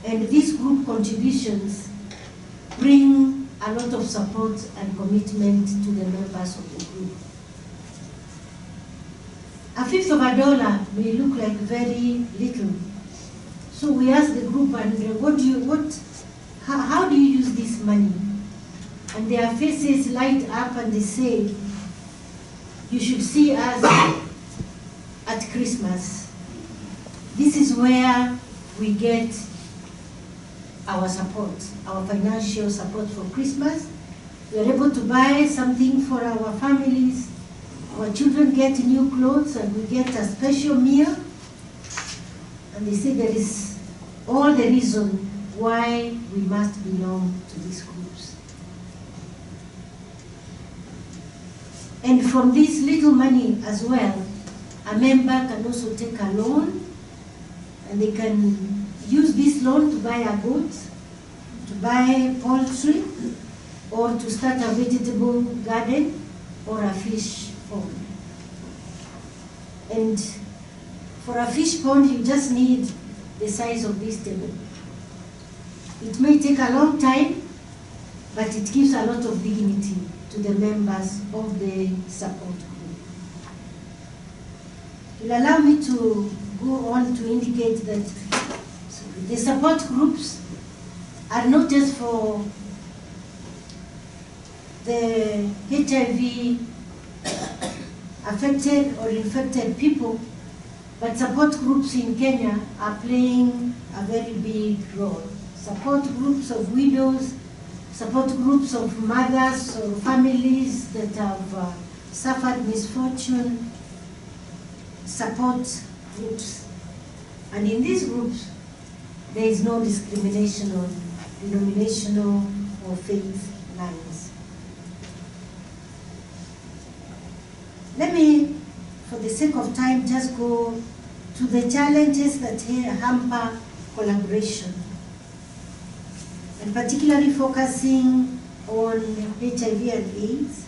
Speaker 3: and these group contributions bring a lot of support and commitment to the members of the group. $1/5 of a dollar may look like very little. So we ask the group, and how do you use this money? And their faces light up and they say, you should see us at Christmas. This is where we get our support, our financial support for Christmas. We are able to buy something for our families. Our children get new clothes and we get a special meal. And they say there is all the reason why we must belong to these groups. And from this little money as well, a member can also take a loan, and they can use this loan to buy a goat, to buy poultry, or to start a vegetable garden or a fish pond. And for a fish pond, you just need the size of this table. It may take a long time, but it gives a lot of dignity to the members of the support group. It will allow me to go on to indicate that the support groups are not just for the HIV affected or infected people, but support groups in Kenya are playing a very big role. Support groups of widows, support groups of mothers or families that have suffered misfortune, support groups. And in these groups, there is no discrimination on denominational or faith lines. Let me, for the sake of time, just go to the challenges that hamper collaboration, and particularly focusing on HIV and AIDS.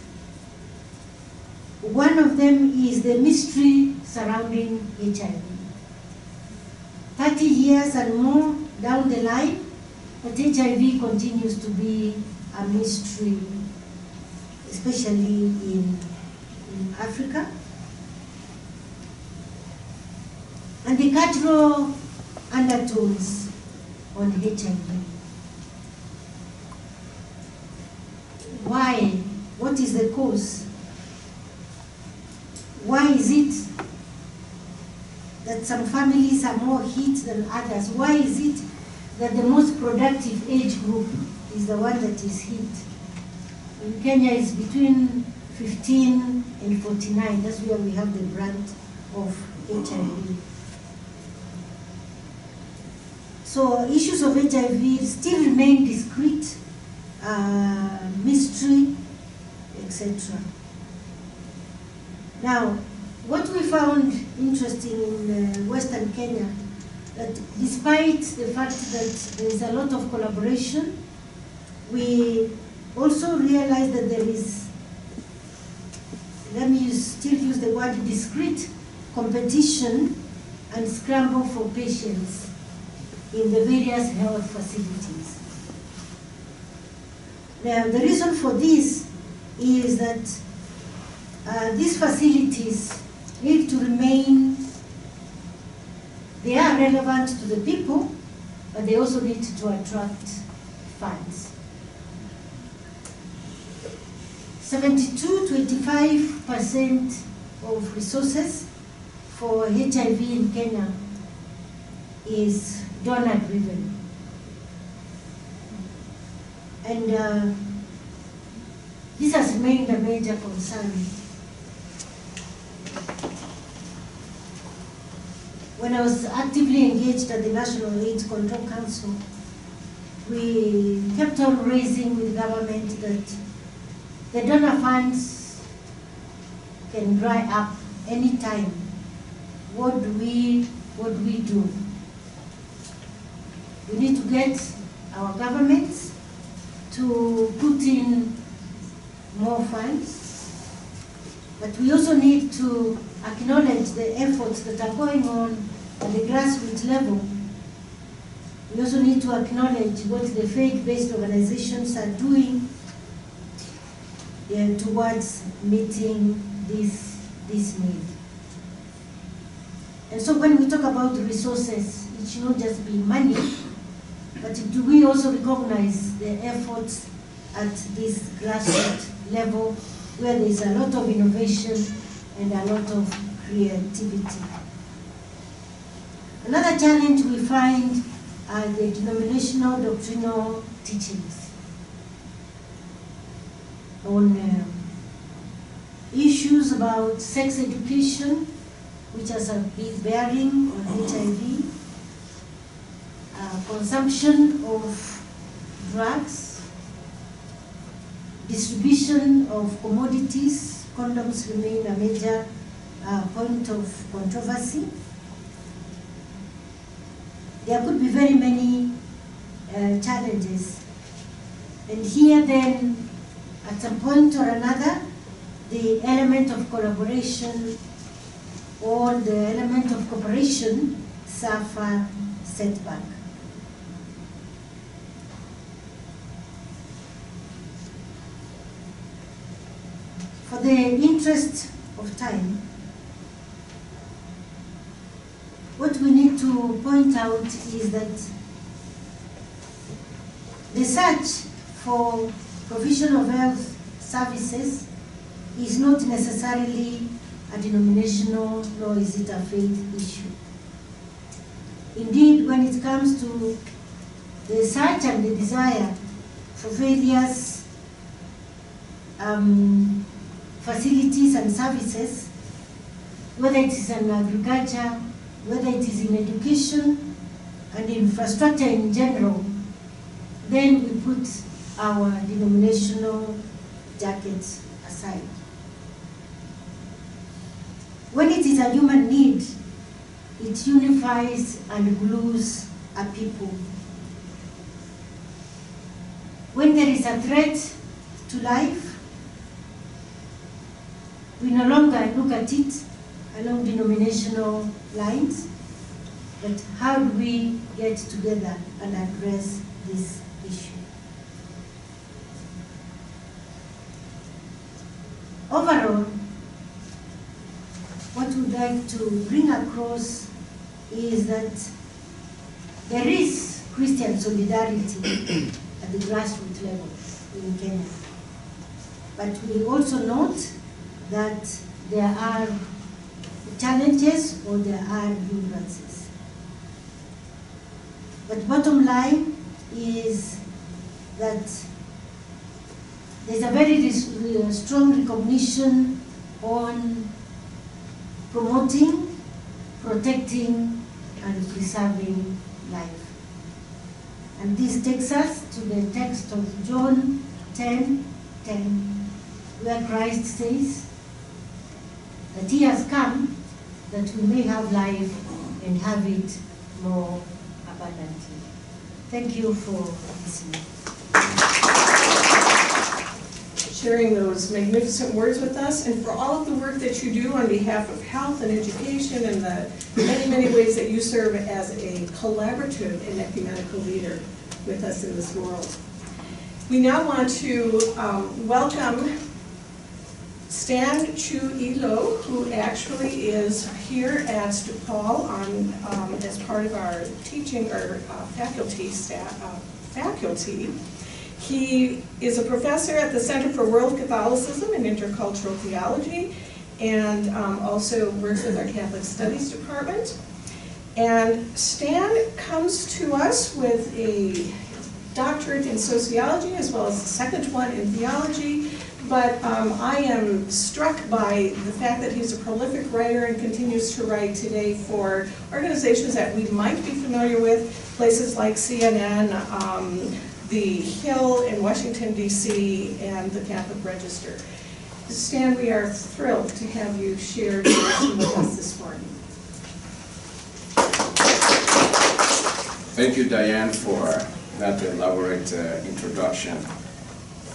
Speaker 3: One of them is the mystery surrounding HIV. 30 years and more down the line, but HIV continues to be a mystery, especially in Africa. And the cultural undertones on HIV. Why? What is the cause? Why is it that some families are more hit than others? Why is it that the most productive age group is the one that is hit? In Kenya, it's between 15 and 49. That's where we have the brunt of HIV. So issues of HIV still remain discrete, mystery, etc. Now, What we found interesting in Western Kenya, that despite the fact that there is a lot of collaboration, we also realize that there is, let me still use the word, discrete competition and scramble for patients in the various health facilities. Now, the reason for this is that these facilities need to remain, they are relevant to the people, but they also need to attract funds. 72 to 85% of resources for HIV in Kenya is donor driven. And this has remained a major concern. When I was actively engaged at the National AIDS Control Council, we kept on raising with government that the donor funds can dry up anytime. What do we do? We need to get our governments to put in more funds, but we also need to acknowledge the efforts that are going on at the grassroots level. We also need to acknowledge what the faith-based organizations are doing towards meeting this need. And so when we talk about resources, it should not just be money, but do we also recognize the efforts at this grassroots level where there is a lot of innovation and a lot of creativity. Another challenge we find are the denominational doctrinal teachings on issues about sex education, which has a big bearing on HIV, consumption of drugs, distribution of commodities. Condoms remain a major point of controversy. There could be very many challenges. And here then, at some point or another, the element of collaboration or the element of cooperation suffer setback. For the interest of time, what we need to point out is that the search for provision of health services is not necessarily a denominational, nor is it a faith issue. Indeed, when it comes to the search and the desire for various facilities and services, whether it is in agriculture, whether it is in education and infrastructure in general, then we put our denominational jackets aside. When it is a human need, it unifies and glues a people. When there is a threat to life, we no longer look at it along denominational lines, but how do we get together and address this issue? Overall, what we'd like to bring across is that there is Christian solidarity at the grassroots level in Kenya. But we also note that there are challenges or there are hindrances. But bottom line is that there's a very strong recognition on promoting, protecting, and preserving life. And this takes us to the text of John 10:10, where Christ says, that he has come that we may have life and have it more abundantly. Thank you for listening.
Speaker 1: Sharing those magnificent words with us, and for all of the work that you do on behalf of health and education and the many, many ways that you serve as a collaborative and ecumenical leader with us in this world. We now want to welcome Stan Chu Ilo, who actually is here at DePaul as part of our teaching or faculty staff. He is a professor at the Center for World Catholicism and Intercultural Theology, and also works with our Catholic Studies Department. And Stan comes to us with a doctorate in sociology as well as a second one in theology. But I am struck by the fact that he's a prolific writer and continues to write today for organizations that we might be familiar with, places like CNN, The Hill in Washington, D.C., and the Catholic Register. Stan, we are thrilled to have you share your wisdom with us this morning.
Speaker 4: Thank you, Diane, for that elaborate introduction.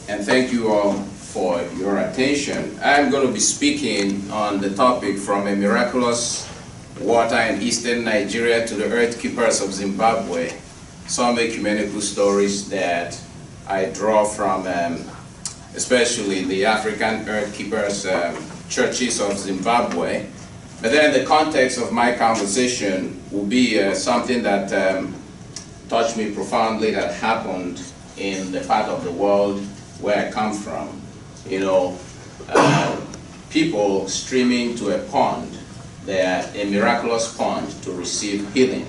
Speaker 4: And thank you all for your attention. I'm going to be speaking on the topic from a miraculous water in eastern Nigeria to the earth keepers of Zimbabwe. Some ecumenical stories that I draw from especially the African earth keepers churches of Zimbabwe. But then the context of my conversation will be something that touched me profoundly that happened in the part of the world where I come from. You know, people streaming to a pond, a miraculous pond, to receive healing.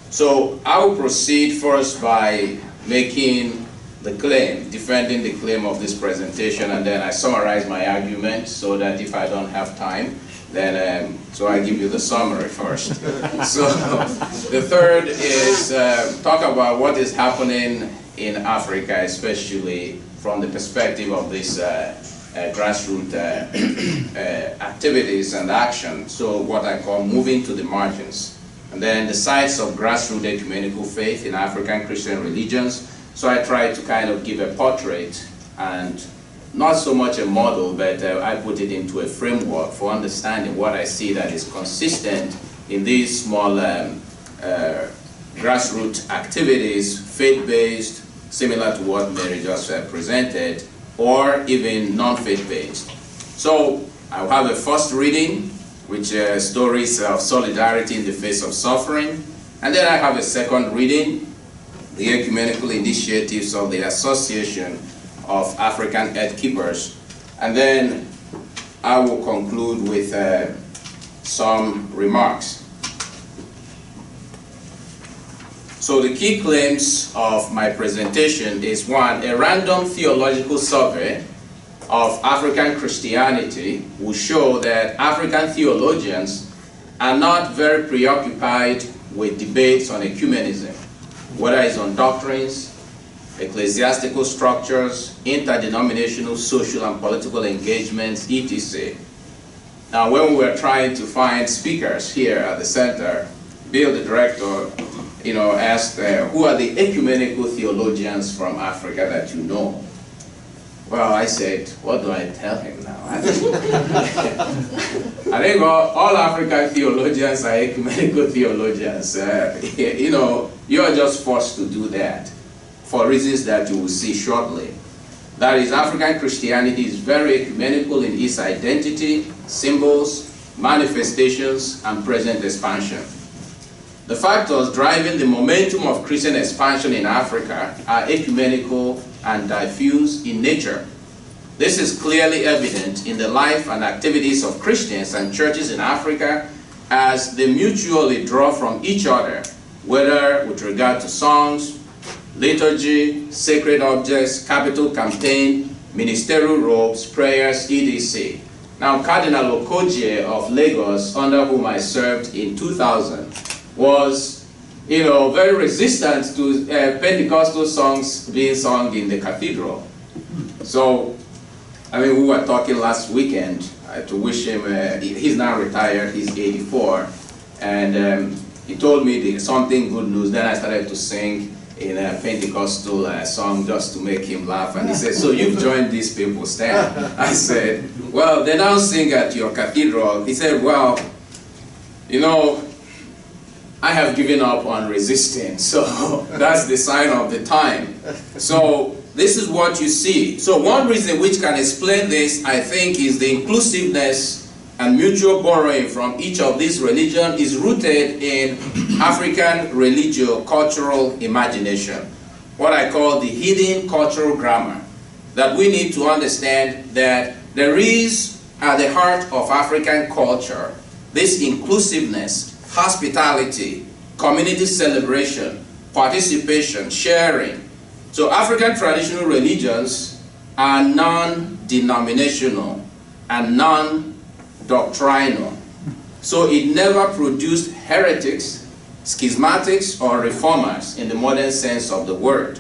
Speaker 4: So I will proceed first by making the claim, defending the claim of this presentation, and then I summarize my argument so that if I don't have time, then so I give you the summary first. So the third is talk about what is happening in Africa, especially from the perspective of these grassroots activities and action. So what I call moving to the margins. And then the sites of grassroots ecumenical faith in African Christian religions. So I try to kind of give a portrait and not so much a model, but I put it into a framework for understanding what I see that is consistent in these small grassroots activities, faith-based, similar to what Mary just presented, or even non-faith-based. So I'll have a first reading, which are stories of solidarity in the face of suffering. And then I have a second reading, the ecumenical initiatives of the Association of African Earth Keepers. And then I will conclude with some remarks. So the key claims of my presentation is one, a random theological survey of African Christianity will show that African theologians are not very preoccupied with debates on ecumenism, whether it's on doctrines, ecclesiastical structures, interdenominational social and political engagements, etc. Now, when we were trying to find speakers here at the center, Bill, the director, asked, who are the ecumenical theologians from Africa that you know? Well, I said, what do I tell him now? I think all African theologians are ecumenical theologians. You're just forced to do that for reasons that you will see shortly. That is, African Christianity is very ecumenical in its identity, symbols, manifestations, and present expansion. The factors driving the momentum of Christian expansion in Africa are ecumenical and diffuse in nature. This is clearly evident in the life and activities of Christians and churches in Africa as they mutually draw from each other, whether with regard to songs, liturgy, sacred objects, capital campaign, ministerial robes, prayers, etc. Now, Cardinal Ecology of Lagos, under whom I served in 2000, was, very resistant to Pentecostal songs being sung in the cathedral. So, we were talking last weekend, to wish him, he's now retired, he's 84, and he told me something good news. Then I started to sing in a Pentecostal song just to make him laugh, and he said, "So you've joined these people, Stan?" I said, "Well, they now sing at your cathedral." He said, "Well, you know, I have given up on resisting, so that's the sign of the time." So this is what you see. So one reason which can explain this, I think, is the inclusiveness and mutual borrowing from each of these religions is rooted in African religio-cultural imagination, what I call the hidden cultural grammar, that we need to understand that there is at the heart of African culture this inclusiveness, hospitality, community celebration, participation, sharing. So African traditional religions are non-denominational and non-doctrinal. So it never produced heretics, schismatics, or reformers in the modern sense of the word.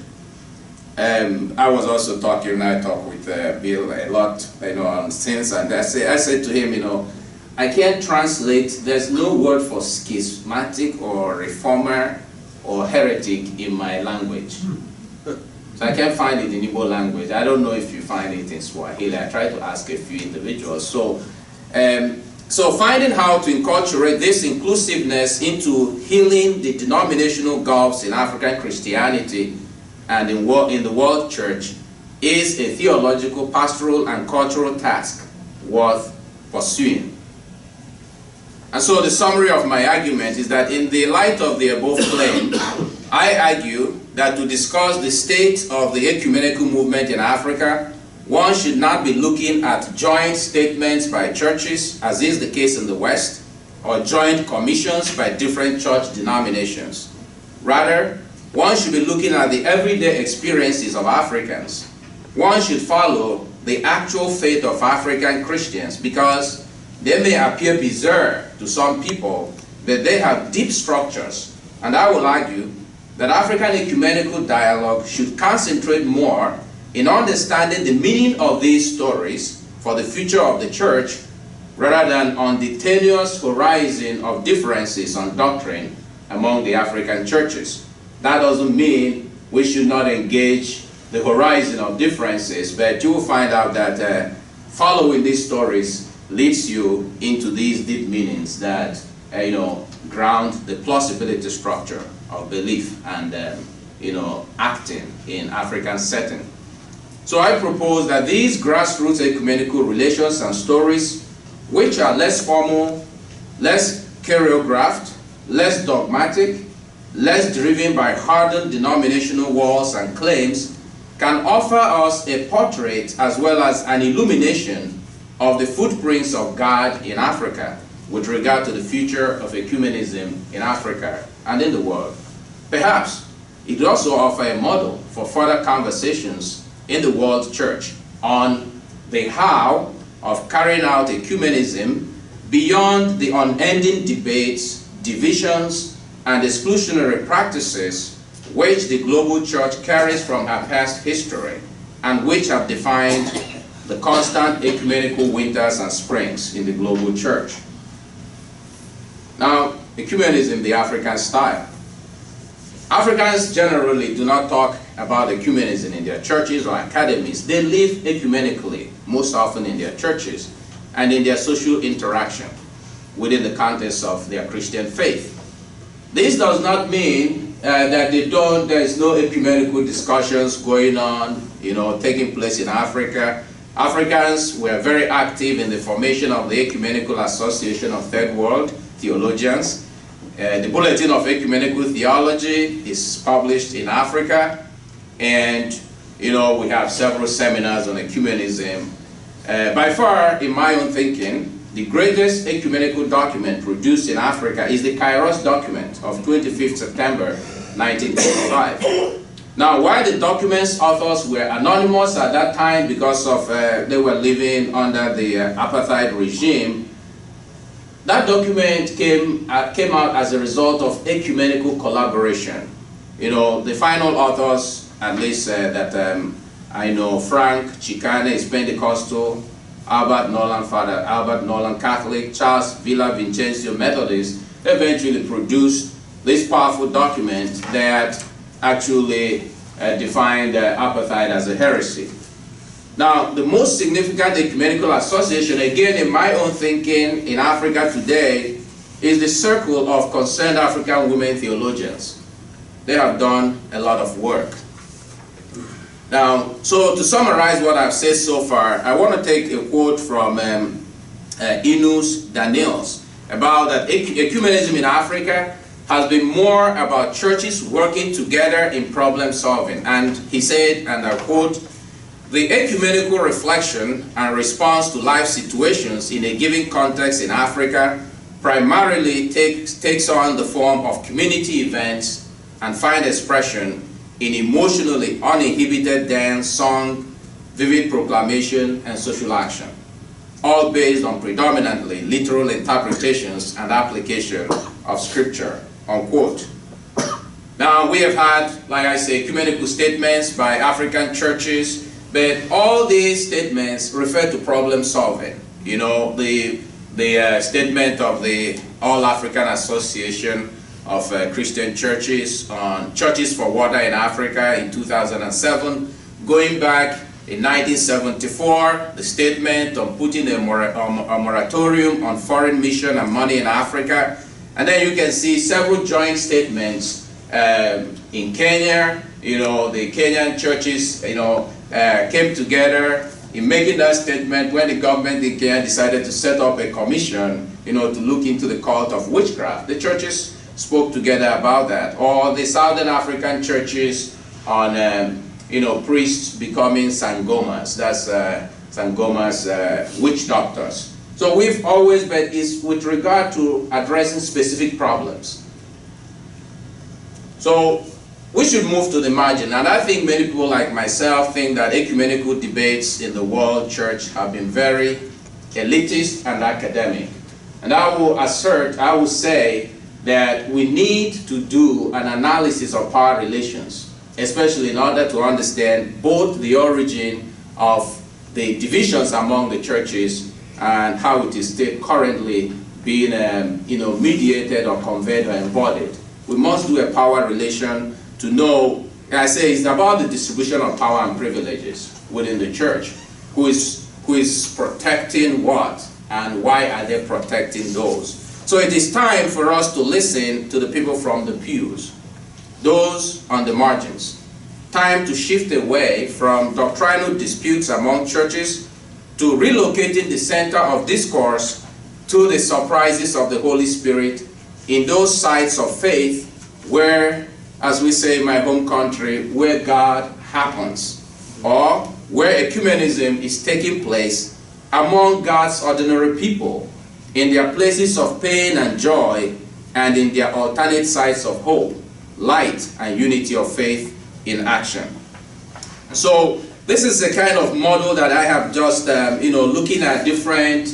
Speaker 4: I was also talking, I talk with Bill a lot, on things, and I said to him, I can't translate, there's no word for schismatic or reformer or heretic in my language. So I can't find it in Igbo language. I don't know if you find it in Swahili. I tried to ask a few individuals. So finding how to inculturate this inclusiveness into healing the denominational gulfs in African Christianity and in the world church is a theological, pastoral, and cultural task worth pursuing. And so the summary of my argument is that in the light of the above claim, I argue that to discuss the state of the ecumenical movement in Africa, one should not be looking at joint statements by churches, as is the case in the West, or joint commissions by different church denominations. Rather, one should be looking at the everyday experiences of Africans. One should follow the actual faith of African Christians, because they may appear bizarre to some people, but they have deep structures. And I will argue that African ecumenical dialogue should concentrate more in understanding the meaning of these stories for the future of the church, rather than on the tenuous horizon of differences on doctrine among the African churches. That doesn't mean we should not engage the horizon of differences, but you will find out that following these stories leads you into these deep meanings that ground the plausibility structure of belief and acting in African setting. So I propose that these grassroots ecumenical relations and stories, which are less formal, less choreographed, less dogmatic, less driven by hardened denominational walls and claims, can offer us a portrait as well as an illumination of the footprints of God in Africa with regard to the future of ecumenism in Africa and in the world. Perhaps it could also offer a model for further conversations in the world church on the how of carrying out ecumenism beyond the unending debates, divisions, and exclusionary practices which the global church carries from her past history and which have defined the constant ecumenical winters and springs in the global church. Now, ecumenism, the African style. Africans generally do not talk about ecumenism in their churches or academies. They live ecumenically, most often in their churches and in their social interaction within the context of their Christian faith. This does not mean that there is no ecumenical discussions going on, taking place in Africa. Africans were very active in the formation of the Ecumenical Association of Third World Theologians. The Bulletin of Ecumenical Theology is published in Africa, and we have several seminars on ecumenism. By far, in my own thinking, the greatest ecumenical document produced in Africa is the Kairos document of 25th September 1935. Now, while the document's authors were anonymous at that time because of they were living under the apartheid regime, that document came out as a result of ecumenical collaboration. The final authors, at least that I know, Frank Chikane is Pentecostal, Albert Nolan, Father Albert Nolan Catholic, Charles Villa Vincencio Methodist, eventually produced this powerful document that actually defined apartheid as a heresy. Now, the most significant ecumenical association, again in my own thinking in Africa today, is the Circle of Concerned African Women Theologians. They have done a lot of work. Now, so to summarize what I've said so far, I want to take a quote from Inus Daniels about that ecumenism in Africa has been more about churches working together in problem solving. And he said, and I quote, "The ecumenical reflection and response to life situations in a given context in Africa primarily takes on the form of community events and find expression in emotionally uninhibited dance, song, vivid proclamation, and social action, all based on predominantly literal interpretations and application of scripture," unquote. Now, we have had, like I say, ecumenical statements by African churches, but all these statements refer to problem solving. You know, the statement of the All-African Association of Christian Churches on Churches for Water in Africa in 2007, going back in 1974, the statement on putting a moratorium on foreign mission and money in Africa, and then you can see several joint statements in Kenya. You know, the Kenyan churches, you know, came together in making that statement when the government in Kenya decided to set up a commission, you know, to look into the cult of witchcraft. The churches spoke together about that. Or the Southern African churches on, you know, priests becoming sangomas. That's sangomas, witch doctors. So we've always been, is with regard to addressing specific problems. So we should move to the margin, and I think many people like myself think that ecumenical debates in the world church have been very elitist and academic. And I will say that we need to do an analysis of power relations, especially in order to understand both the origin of the divisions among the churches and how it is still currently being you know, mediated or conveyed or embodied. We must do a power relation to know, I say it's about the distribution of power and privileges within the church. Who is protecting what, and why are they protecting those? So it is time for us to listen to the people from the pews, those on the margins. Time to shift away from doctrinal disputes among churches to relocating the center of discourse to the surprises of the Holy Spirit in those sites of faith where, as we say in my home country, where God happens, or where ecumenism is taking place among God's ordinary people, in their places of pain and joy, and in their alternate sites of hope, light, and unity of faith in action. So this is the kind of model that I have just, you know, looking at different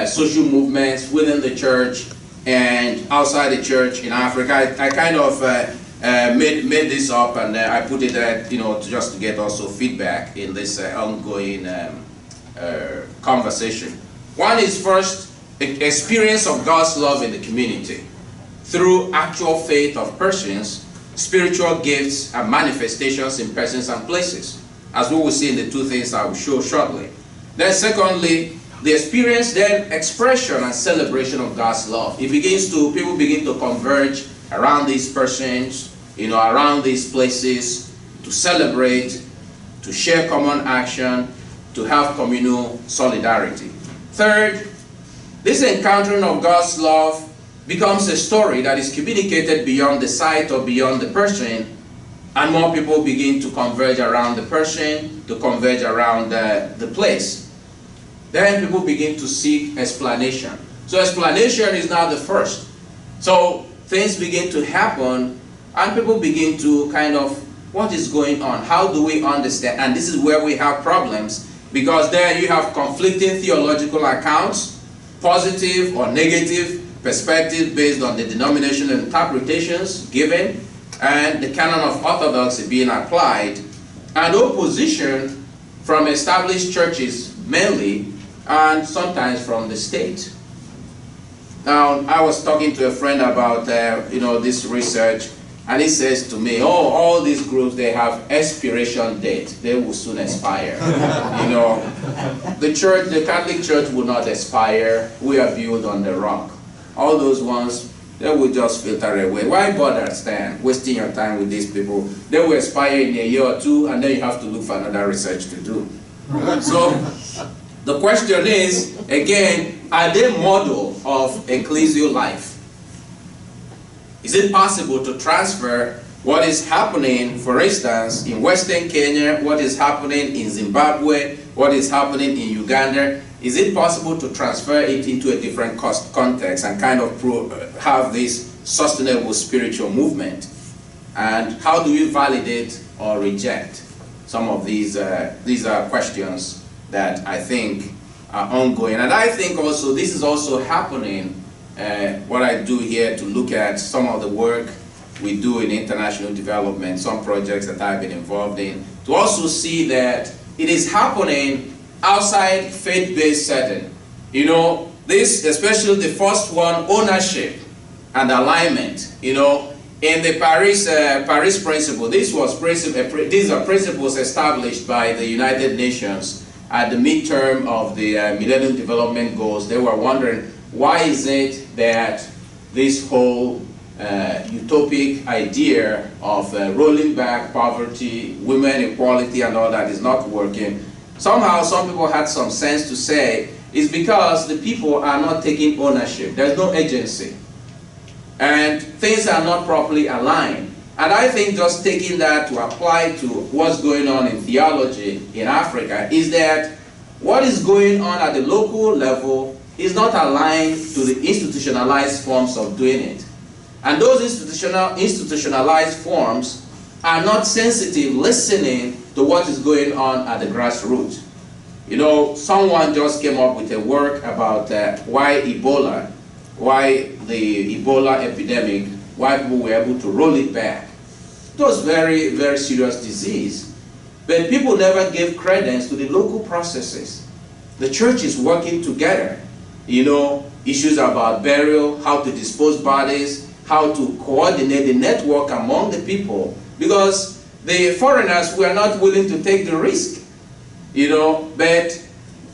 Speaker 4: social movements within the church and outside the church in Africa. I kind of made this up, and I put it, you know, just to get also feedback in this ongoing conversation. One is first, experience of God's love in the community through actual faith of persons, spiritual gifts and manifestations in persons and places, as we will see in the two things I will show shortly. Then secondly, the experience, then expression and celebration of God's love. It begins to, people begin to converge around these persons, you know, around these places, to celebrate, to share common action, to have communal solidarity. Third, this encountering of God's love becomes a story that is communicated beyond the site or beyond the person, and more people begin to converge around the person, to converge around the place. Then people begin to seek explanation. So explanation is now the first. So things begin to happen, and people begin to kind of, what is going on? How do we understand? And this is where we have problems, because there you have conflicting theological accounts, positive or negative perspective based on the denominational interpretations given, and the canon of orthodoxy being applied, and opposition from established churches mainly and sometimes from the state. Now, I was talking to a friend about this research, and he says to me, "Oh, all these groups, they have expiration date. They will soon expire." The church, the Catholic Church, will not expire. We are built on the rock. All those ones, they will just filter away. Why bother, Stan, wasting your time with these people? They will expire in a year or two, and then you have to look for another research to do. So, the question is, again, are they model of ecclesial life? Is it possible to transfer what is happening, for instance, in Western Kenya, what is happening in Zimbabwe, what is happening in Uganda? Is it possible to transfer it into a different context and kind of have this sustainable spiritual movement? And how do we validate or reject some of these? These are questions that I think are ongoing. And I think also this is also happening, what I do here, to look at some of the work we do in international development, some projects that I've been involved in, to also see that it is happening outside faith-based setting. This, especially the first one, ownership and alignment, in the Paris Principle. These are principles established by the United Nations at the midterm of the Millennium Development Goals. They were wondering, why is it that this whole utopic idea of rolling back poverty, women equality and all that is not working? Somehow some people had some sense to say it's because the people are not taking ownership. There's no agency. And things are not properly aligned. And I think just taking that to apply to what's going on in theology in Africa is that what is going on at the local level is not aligned to the institutionalized forms of doing it. And those institutionalized forms are not sensitive listening to what is going on at the grassroots. Someone just came up with a work about why the Ebola epidemic, why people were able to roll it back. It was very, very serious disease. But people never gave credence to the local processes. The church is working together. Issues about burial, how to dispose bodies, how to coordinate the network among the people. Because the foreigners were not willing to take the risk. But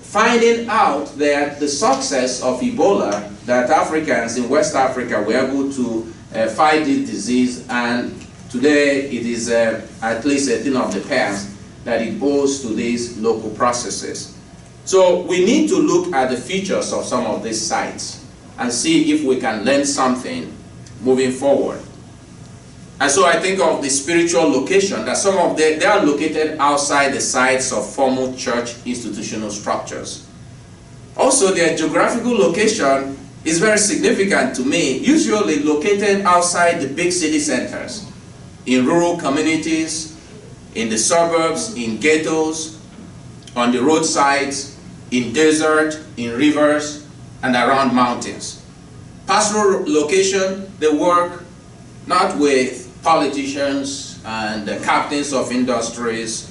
Speaker 4: finding out that the success of Ebola, that Africans in West Africa were able to fight this disease, and today it is at least a thing of the past, that it owes to these local processes. So we need to look at the features of some of these sites and see if we can learn something moving forward. And so I think of the spiritual location, that some of they are located outside the sites of formal church institutional structures. Also, their geographical location is very significant to me, usually located outside the big city centers, in rural communities, in the suburbs, in ghettos, on the roadsides, in desert, in rivers, and around mountains. Pastoral location, they work not with politicians and the captains of industries.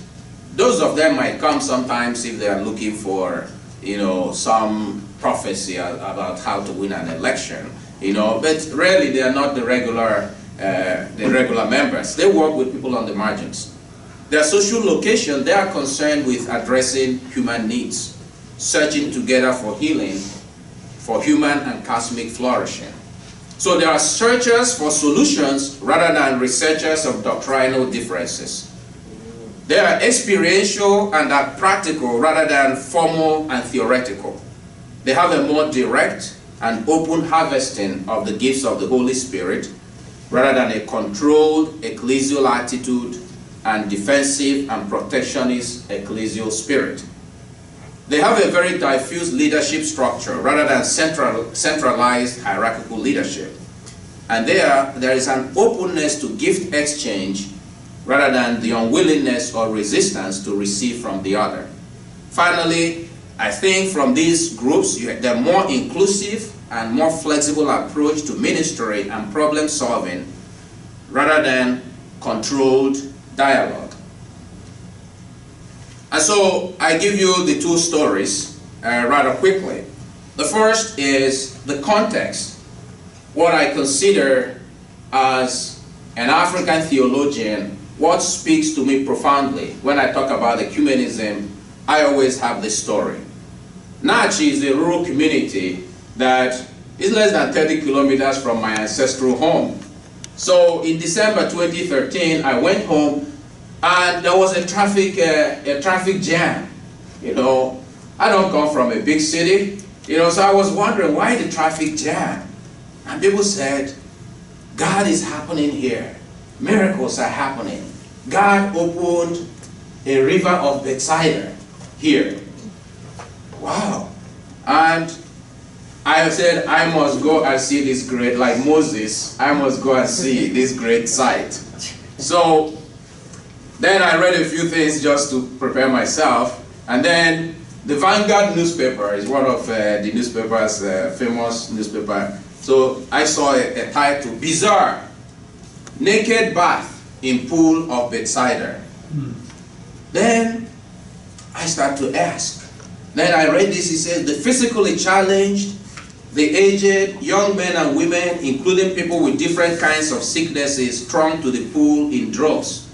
Speaker 4: Those of them might come sometimes if they are looking for, some prophecy about how to win an election, but really they are not the regular members. They work with people on the margins. Their social location, they are concerned with addressing human needs, searching together for healing, for human and cosmic flourishing. So they are searchers for solutions rather than researchers of doctrinal differences. They are experiential and are practical rather than formal and theoretical. They have a more direct and open harvesting of the gifts of the Holy Spirit rather than a controlled ecclesial attitude and defensive and protectionist ecclesial spirit. They have a very diffuse leadership structure rather than centralized hierarchical leadership. And there is an openness to gift exchange rather than the unwillingness or resistance to receive from the other. Finally, I think from these groups, they're more inclusive and more flexible approach to ministry and problem solving rather than controlled dialogue. And so I give you the two stories rather quickly. The first is the context, what I consider as an African theologian, what speaks to me profoundly. When I talk about ecumenism, I always have this story. Nachi is a rural community that is less than 30 kilometers from my ancestral home. So in December 2013, I went home and there was a traffic jam. You know, I don't come from a big city, you know, so I was wondering why the traffic jam. And people said, God is happening here. Miracles are happening. God opened a river of Bethsaida here. Wow. And I said, I must go and see this great, like Moses, I must go and see this great sight. So then I read a few things just to prepare myself. And then the Vanguard newspaper is one of the newspapers, famous newspaper. So I saw a title, Bizarre, Naked Bath in Pool of Bethsaida. Then I start to ask. Then I read this, it says, the physically challenged, the aged, young men and women, including people with different kinds of sicknesses, thronged to the pool in droves.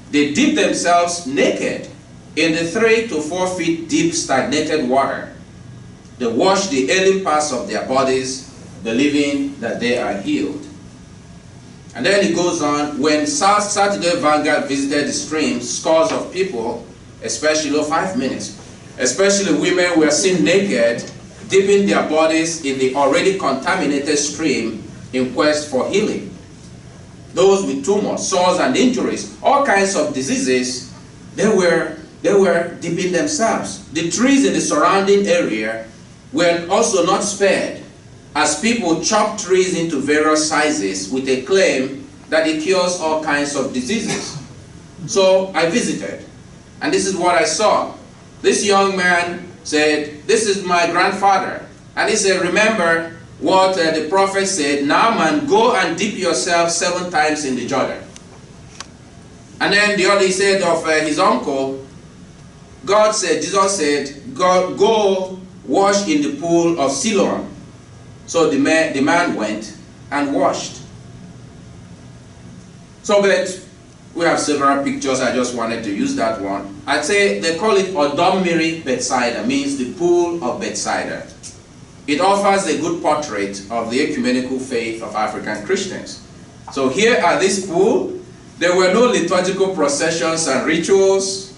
Speaker 4: They dip themselves naked in the 3 to 4 feet deep stagnated water. They wash the ailing parts of their bodies, believing that they are healed. And then it goes on, when Saturday Vanguard visited the stream, scores of people, especially 5 minutes, especially women, were seen naked, dipping their bodies in the already contaminated stream in quest for healing. Those with tumors, sores and injuries, all kinds of diseases, they were dipping themselves. The trees in the surrounding area were also not spared, as people chop trees into various sizes with a claim that it cures all kinds of diseases. So I visited, and this is what I saw. This young man said, this is my grandfather. And he said, remember what the prophet said, Naaman, go and dip yourself 7 times in the Jordan. And then the other, he said of his uncle, God said, Jesus said, go wash in the pool of Siloam. So the man went and washed. So but we have several pictures, I just wanted to use that one. I'd say they call it Odomiri Bethsaida, means the pool of Bethsaida. It offers a good portrait of the ecumenical faith of African Christians. So here at this pool, there were no liturgical processions and rituals,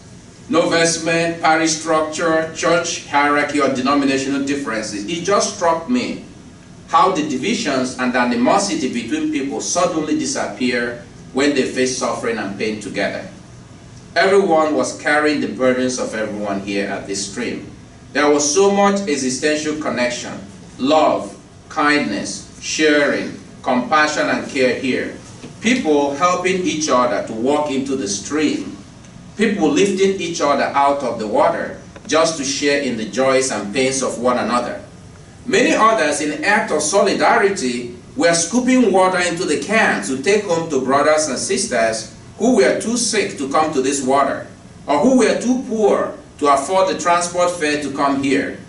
Speaker 4: no vestment, parish structure, church hierarchy, or denominational differences. It just struck me how the divisions and animosity between people suddenly disappear when they face suffering and pain together. Everyone was carrying the burdens of everyone here at this stream. There was so much existential connection, love, kindness, sharing, compassion and care here. People helping each other to walk into the stream. People lifting each other out of the water just to share in the joys and pains of one another. Many others, in act of solidarity, were scooping water into the cans to take home to brothers and sisters who were too sick to come to this water, or who were too poor to afford the transport fare to come here.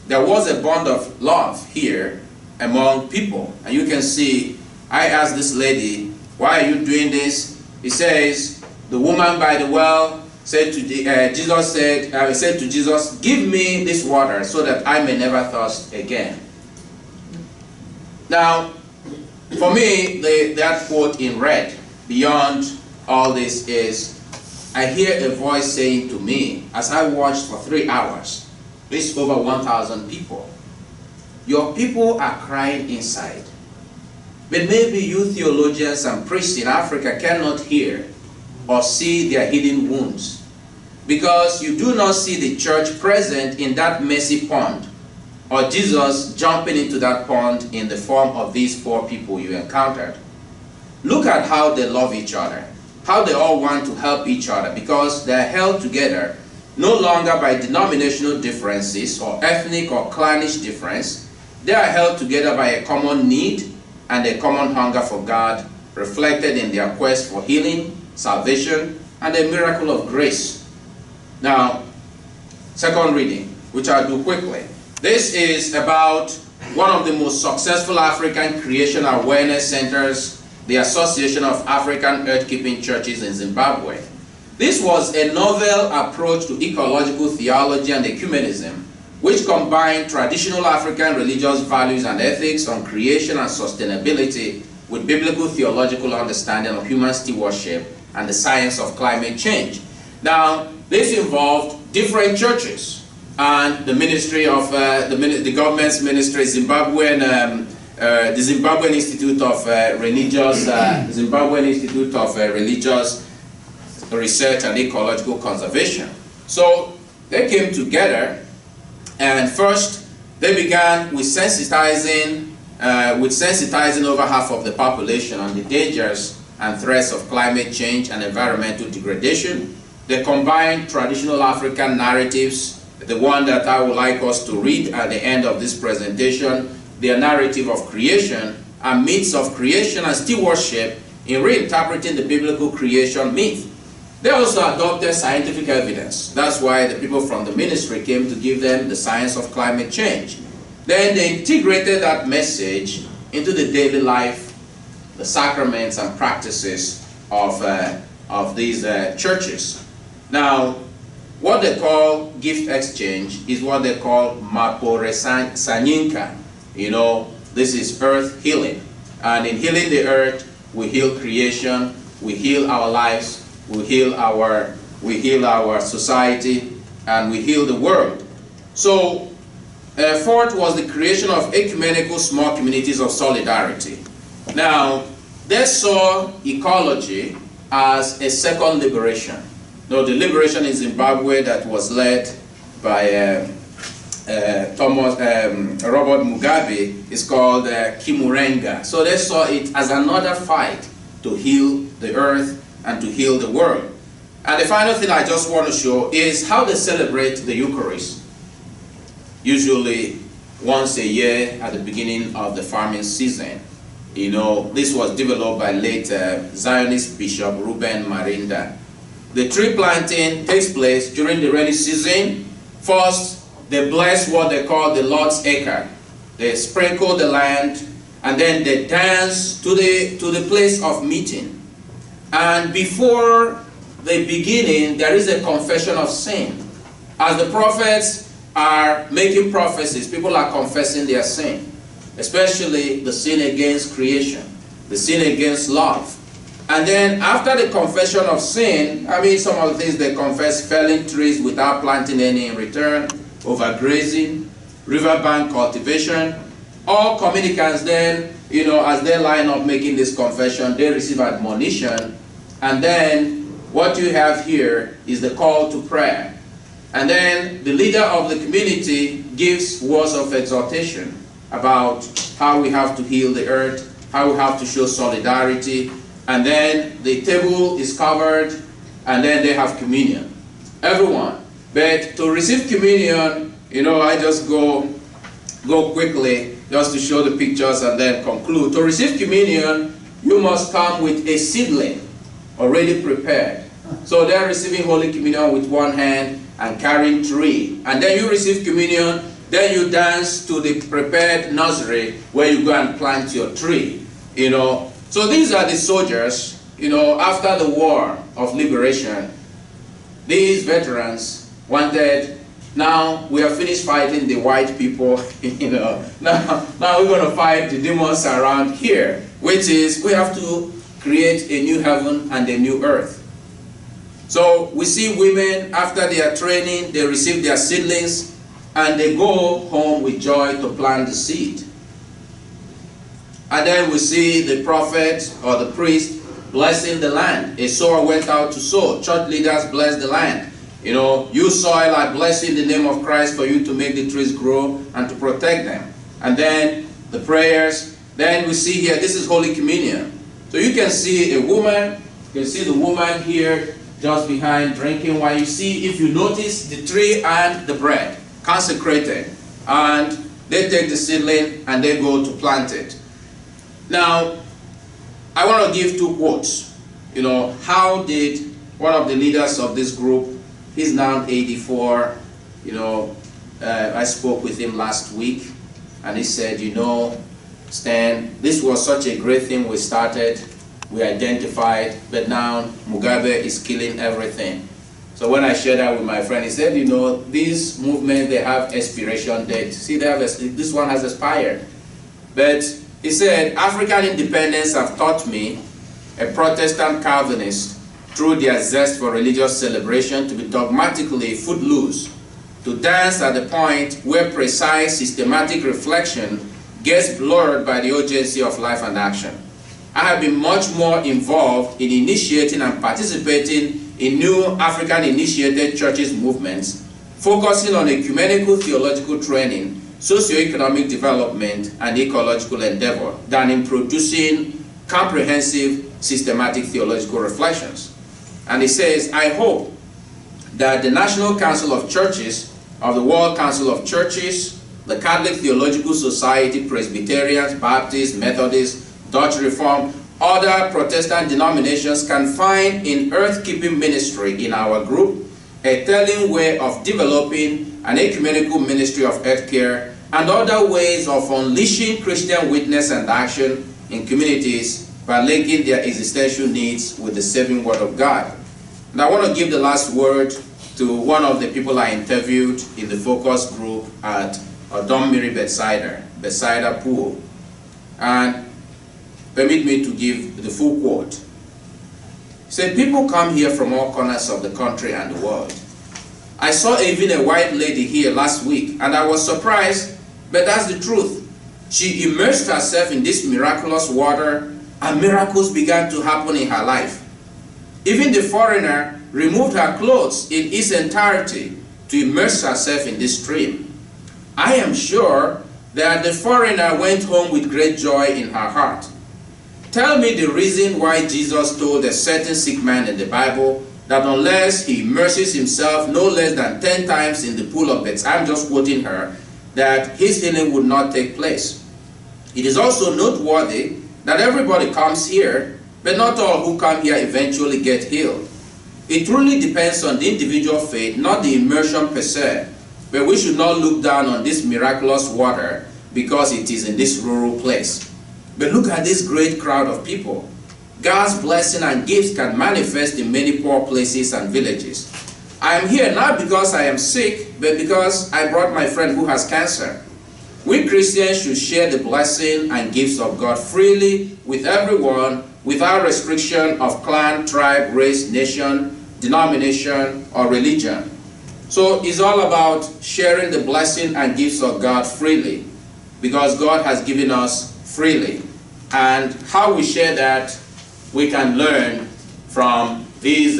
Speaker 4: There was a bond of love here among people. And you can see, I asked this lady, why are you doing this? He says, the woman by the well said to Jesus, give me this water so that I may never thirst again. Now, for me, that quote in red, beyond all this, is, I hear a voice saying to me, as I watched for 3 hours, this over 1,000 people, your people are crying inside. But maybe you theologians and priests in Africa cannot hear or see their hidden wounds, because you do not see the church present in that messy pond, or Jesus jumping into that pond in the form of these poor people you encountered. Look at how they love each other, how they all want to help each other, because they are held together no longer by denominational differences or ethnic or clannish difference. They are held together by a common need and a common hunger for God, reflected in their quest for healing, salvation, and a miracle of grace. Now, second reading. which I'll do quickly. This is about one of the most successful African creation awareness centers, the Association of African Earth-Keeping Churches in Zimbabwe. This was a novel approach to ecological theology and ecumenism, which combined traditional African religious values and ethics on creation and sustainability with biblical theological understanding of human stewardship and the science of climate change. Now, this involved different churches and the ministry of the government's ministry, the Zimbabwean Institute of Religious Research and Ecological Conservation. So they came together, and first they began with sensitizing over half of the population on the dangers and threats of climate change and environmental degradation. They combined traditional African narratives, the one that I would like us to read at the end of this presentation, their narrative of creation and myths of creation and stewardship in reinterpreting the biblical creation myth. They also adopted scientific evidence. That's why the people from the ministry came to give them the science of climate change. Then they integrated that message into the daily life, the sacraments and practices of these churches. Now, what they call gift exchange is what they call maporesanyinka. You know, this is earth healing. And in healing the earth, we heal creation, we heal our lives, we heal our society, and we heal the world. So, fourth was the creation of ecumenical small communities of solidarity. Now, they saw ecology as a second liberation. Now, the liberation in Zimbabwe that was led by Robert Mugabe is called Kimurenga. So they saw it as another fight to heal the earth and to heal the world. And the final thing I just want to show is how they celebrate the Eucharist. Usually once a year at the beginning of the farming season. You know, this was developed by late Zionist Bishop Reuben Marinda. The tree planting takes place during the rainy season. First, they bless what they call the Lord's Acre. They sprinkle the land, and then they dance to the place of meeting. And before the beginning, there is a confession of sin. As the prophets are making prophecies, people are confessing their sin, especially the sin against creation, the sin against love. And then after the confession of sin, I mean, some of the things they confess: felling trees without planting any in return, overgrazing, riverbank cultivation. All communicants then, you know, as they line up making this confession, they receive admonition. And then what you have here is the call to prayer. And then the leader of the community gives words of exhortation about how we have to heal the earth, how we have to show solidarity. And then the table is covered, and then they have communion. Everyone. But to receive communion, you know, I just go quickly just to show the pictures and then conclude. To receive communion, you must come with a seedling already prepared. So they're receiving Holy Communion with one hand and carrying three. And then you receive communion, then you dance to the prepared nursery where you go and plant your tree, you know. So these are the soldiers, you know, after the war of liberation. These veterans wanted, now we have finished fighting the white people, you know, now we're going to fight the demons around here, which is we have to create a new heaven and a new earth. So we see women, after their training, they receive their seedlings, and they go home with joy to plant the seed. And then we see the prophet or the priest blessing the land. A sower went out to sow. Church leaders bless the land. You know, you soil, I bless you in the name of Christ for you to make the trees grow and to protect them. And then the prayers. Then we see here, this is Holy Communion. So you can see a woman, you can see the woman here just behind drinking wine. You see, if you notice, the tree and the bread consecrated. And they take the seedling and they go to plant it. Now, I want to give two quotes. You know, how did one of the leaders of this group, he's now 84, you know, I spoke with him last week, and he said, you know, Stan, this was such a great thing we started, we identified, but now Mugabe is killing everything. So when I shared that with my friend, he said, you know, these movements, they have expiration date. See, this one has expired. But he said, African independence have taught me, a Protestant Calvinist, through their zest for religious celebration, to be dogmatically footloose, to dance at the point where precise, systematic reflection gets blurred by the urgency of life and action. I have been much more involved in initiating and participating in new African-initiated churches movements, focusing on ecumenical theological training, socio-economic development, and ecological endeavor, than in producing comprehensive, systematic theological reflections. And he says, I hope that the National Council of Churches, of the World Council of Churches, the Catholic Theological Society, Presbyterians, Baptists, Methodists, Dutch Reformed, other Protestant denominations can find in earth-keeping ministry in our group a telling way of developing an ecumenical ministry of earth care and other ways of unleashing Christian witness and action in communities by linking their existential needs with the saving word of God. And I want to give the last word to one of the people I interviewed in the focus group at Don Miri Bethsaida Pool. And permit me to give the full quote. He said, people come here from all corners of the country and the world. I saw even a white lady here last week, and I was surprised, but that's the truth. She immersed herself in this miraculous water, and miracles began to happen in her life. Even the foreigner removed her clothes in its entirety to immerse herself in this stream. I am sure that the foreigner went home with great joy in her heart. Tell me the reason why Jesus told a certain sick man in the Bible that unless he immerses himself no less than 10 times in the pool of Bethesda, I'm just quoting her, that his healing would not take place. It is also noteworthy that everybody comes here, but not all who come here eventually get healed. It truly depends on the individual faith, not the immersion per se. But we should not look down on this miraculous water because it is in this rural place. But look at this great crowd of people. God's blessing and gifts can manifest in many poor places and villages. I am here not because I am sick, but because I brought my friend who has cancer. We Christians should share the blessing and gifts of God freely with everyone without restriction of clan, tribe, race, nation, denomination, or religion. So it's all about sharing the blessing and gifts of God freely, because God has given us freely. And how we share that, we can learn from these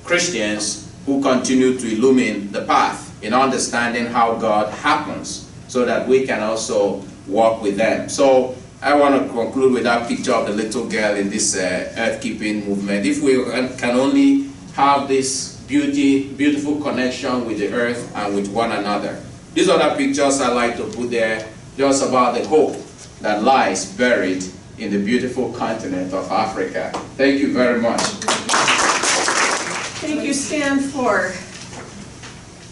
Speaker 4: Christians who continue to illumine the path in understanding how God happens, so that we can also walk with them. So I want to conclude with that picture of the little girl in this earth-keeping movement. If we can only have this beautiful connection with the earth and with one another. These other pictures I like to put there just about the hope that lies buried in the beautiful continent of Africa. Thank you very much.
Speaker 1: Thank you, Stan, for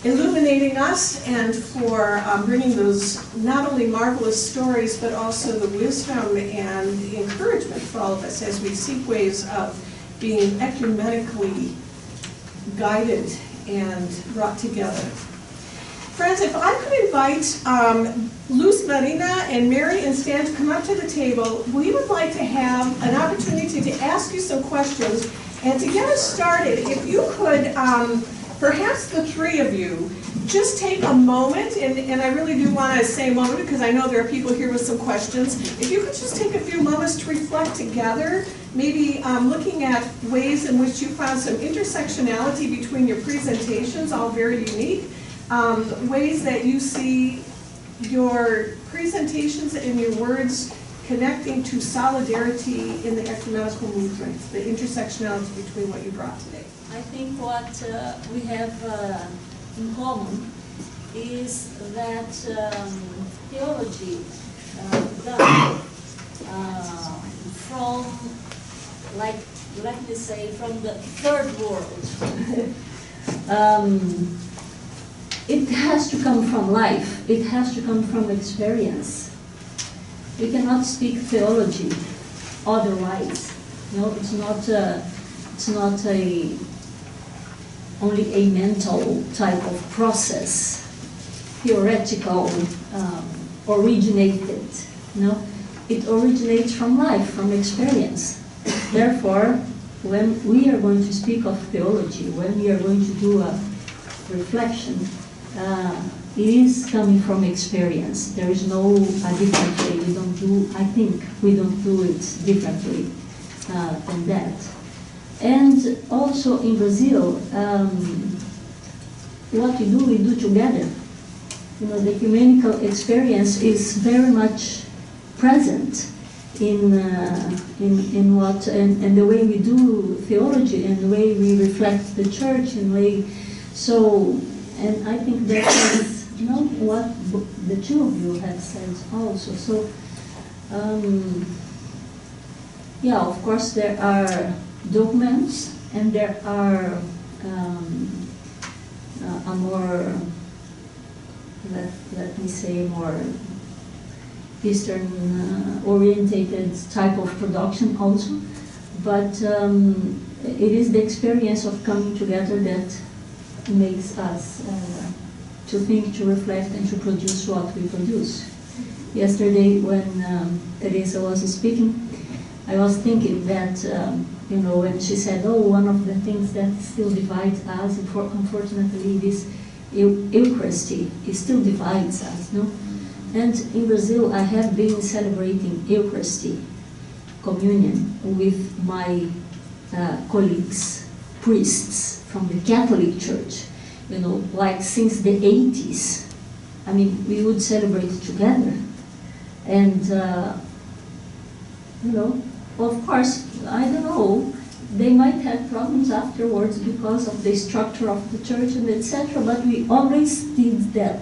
Speaker 1: illuminating us and for bringing those not only marvelous stories, but also the wisdom and encouragement for all of us as we seek ways of being ecumenically guided and brought together. Friends, if I could invite Lusmarina and Mary and Stan to come up to the table, we would like to have an opportunity to ask you some questions. And to get us started, if you could, perhaps the three of you, just take a moment, and I really do want to say a moment because I know there are people here with some questions. If you could just take a few moments to reflect together, maybe looking at ways in which you found some intersectionality between your presentations, all very unique, ways that you see your presentations and your words connecting to solidarity in the ecumenical movement, the intersectionality between what you brought today.
Speaker 2: I think what we have in common is that theology done from, like, let me say, from the third world, it has to come from life. It has to come from experience. We cannot speak theology otherwise. No, it's not only a mental type of process, theoretical, originated. No, it originates from life, from experience. Therefore, when we are going to speak of theology, when we are going to do a reflection, it is coming from experience. There is no different way. We don't do, I think, we don't do it differently than that. And also in Brazil, what we do together. You know, the ecumenical experience is very much present in what and the way we do theology and the way we reflect the church and way. So, and I think that is what the two of you have said also. So, yeah, of course there are documents and there are a more, let me say, more Eastern orientated type of production also, but it is the experience of coming together that makes us to think, to reflect, and to produce what we produce. Yesterday, when Teresa was speaking, I was thinking that, when she said, oh, one of the things that still divides us, unfortunately, this Eucharisty, it still divides us, no? And in Brazil, I have been celebrating Eucharisty, communion, with my colleagues, priests from the Catholic Church, like since the 80s. I mean, we would celebrate together. And, of course, I don't know, they might have problems afterwards because of the structure of the church and etc., but we always did that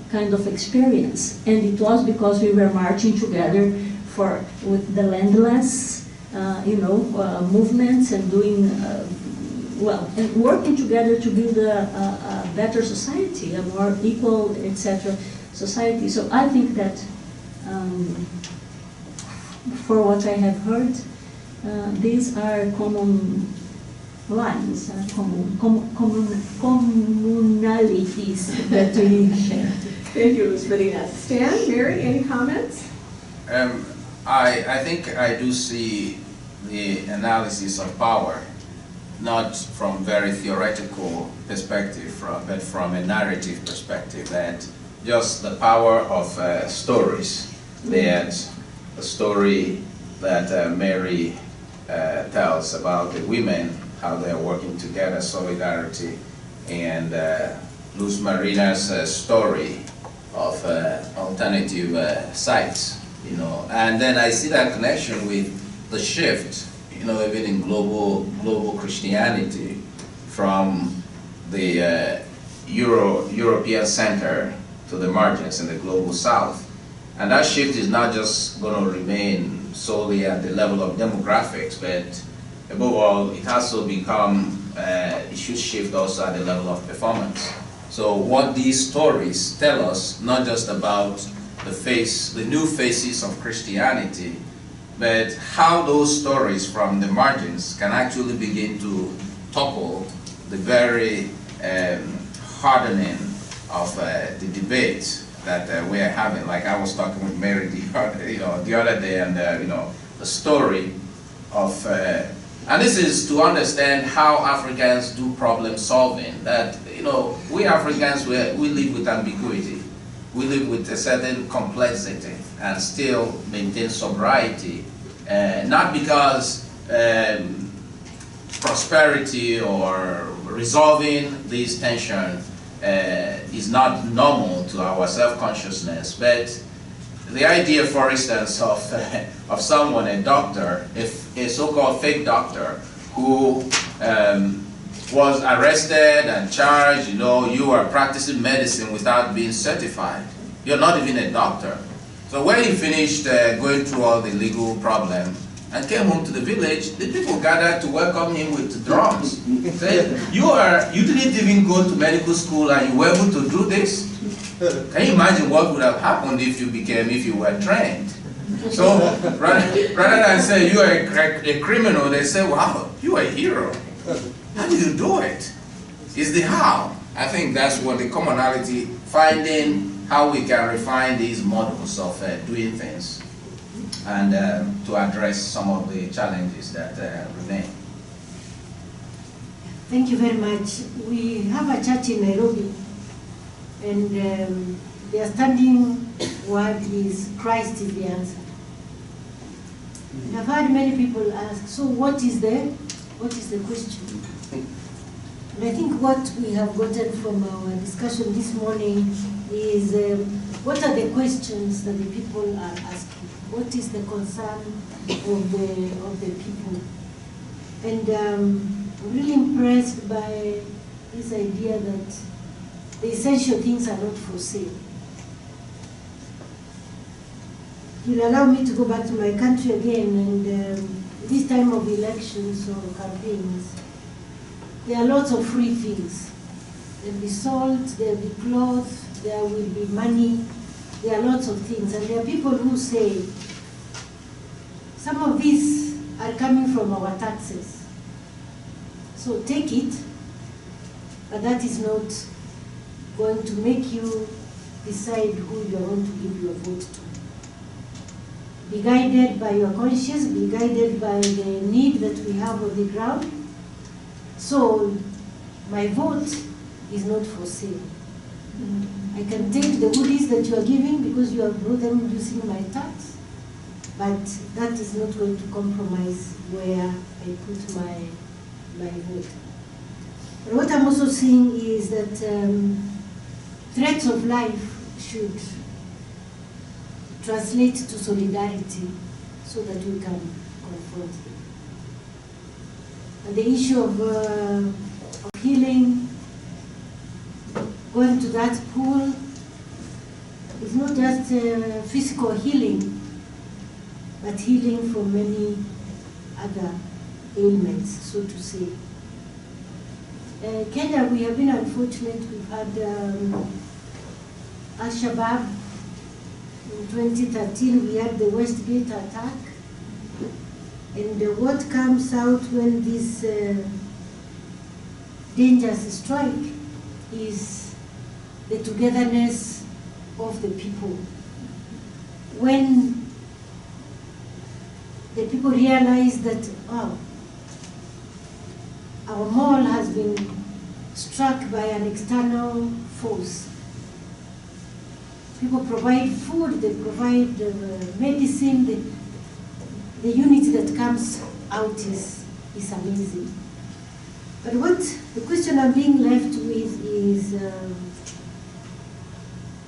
Speaker 2: kind of experience. And it was because we were marching together with the landless, movements and doing, and working together to build a better society, a more equal, etc. society. So I think that for what I have heard, these are common lines, commonalities that we share.
Speaker 1: Thank you, Lusmarina. Stan, Mary, any comments?
Speaker 4: I think I do see the analysis of power, not from very theoretical perspective, but from a narrative perspective, that just the power of stories. That the story that Mary tells about the women, how they're working together, solidarity, and Lusmarina's story of alternative sites, and then I see that connection with the shift, even in global Christianity from the European center to the margins in the global south. And that shift is not just going to remain solely at the level of demographics, but above all, it has to become, it should shift also at the level of performance. So what these stories tell us, not just about the new faces of Christianity, but how those stories from the margins can actually begin to topple the very hardening of the debate that we are having. Like I was talking with Mary the other day, and the story of, and this is to understand how Africans do problem solving. That we Africans, we live with ambiguity, we live with a certain complexity, and still maintain sobriety. Not because prosperity or resolving this tension is not normal to our self-consciousness, but the idea, for instance, of someone, a doctor, a so-called fake doctor, who was arrested and charged, you are practicing medicine without being certified. You're not even a doctor. So when he finished going through all the legal problem and came home to the village, the people gathered to welcome him with drums. Said, you didn't even go to medical school and you were able to do this? Can you imagine what would have happened if you were trained? So rather than say you are a criminal, they say, wow, you are a hero. How do you do it? It's the how. I think that's what the commonality, finding how we can refine these models of doing things and to address some of the challenges that remain.
Speaker 3: Thank you very much. We have a church in Nairobi, and their standing word is Christ is the answer. I've heard many people ask, so what is the question? And I think what we have gotten from our discussion this morning is what are the questions that the people are asking? What is the concern of the people? And I'm really impressed by this idea that the essential things are not for sale. You'll allow me to go back to my country again, and this time of elections or campaigns, there are lots of free things. There will be salt, there will be clothes, there will be money, there are lots of things. And there are people who say, some of these are coming from our taxes. So take it, but that is not going to make you decide who you are going to give your vote to. Be guided by your conscience, be guided by the need that we have on the ground. So my vote is not for sale. I can take the goodies that you are giving because you have brought them using my tax, but that is not going to compromise where I put my vote. But what I'm also seeing is that threats of life should translate to solidarity so that we can confront them. And the issue of healing, going to that pool, is not just physical healing, but healing from many other ailments, so to say. Kenya, we have been unfortunate. We've had Al-Shabaab. In 2013, we had the Westgate attack. And what comes out when these dangers strike is the togetherness of the people. When the people realize that, oh, our mall has been struck by an external force. People provide food, they provide medicine, the unit that comes out is amazing. But what the question I'm being left with is,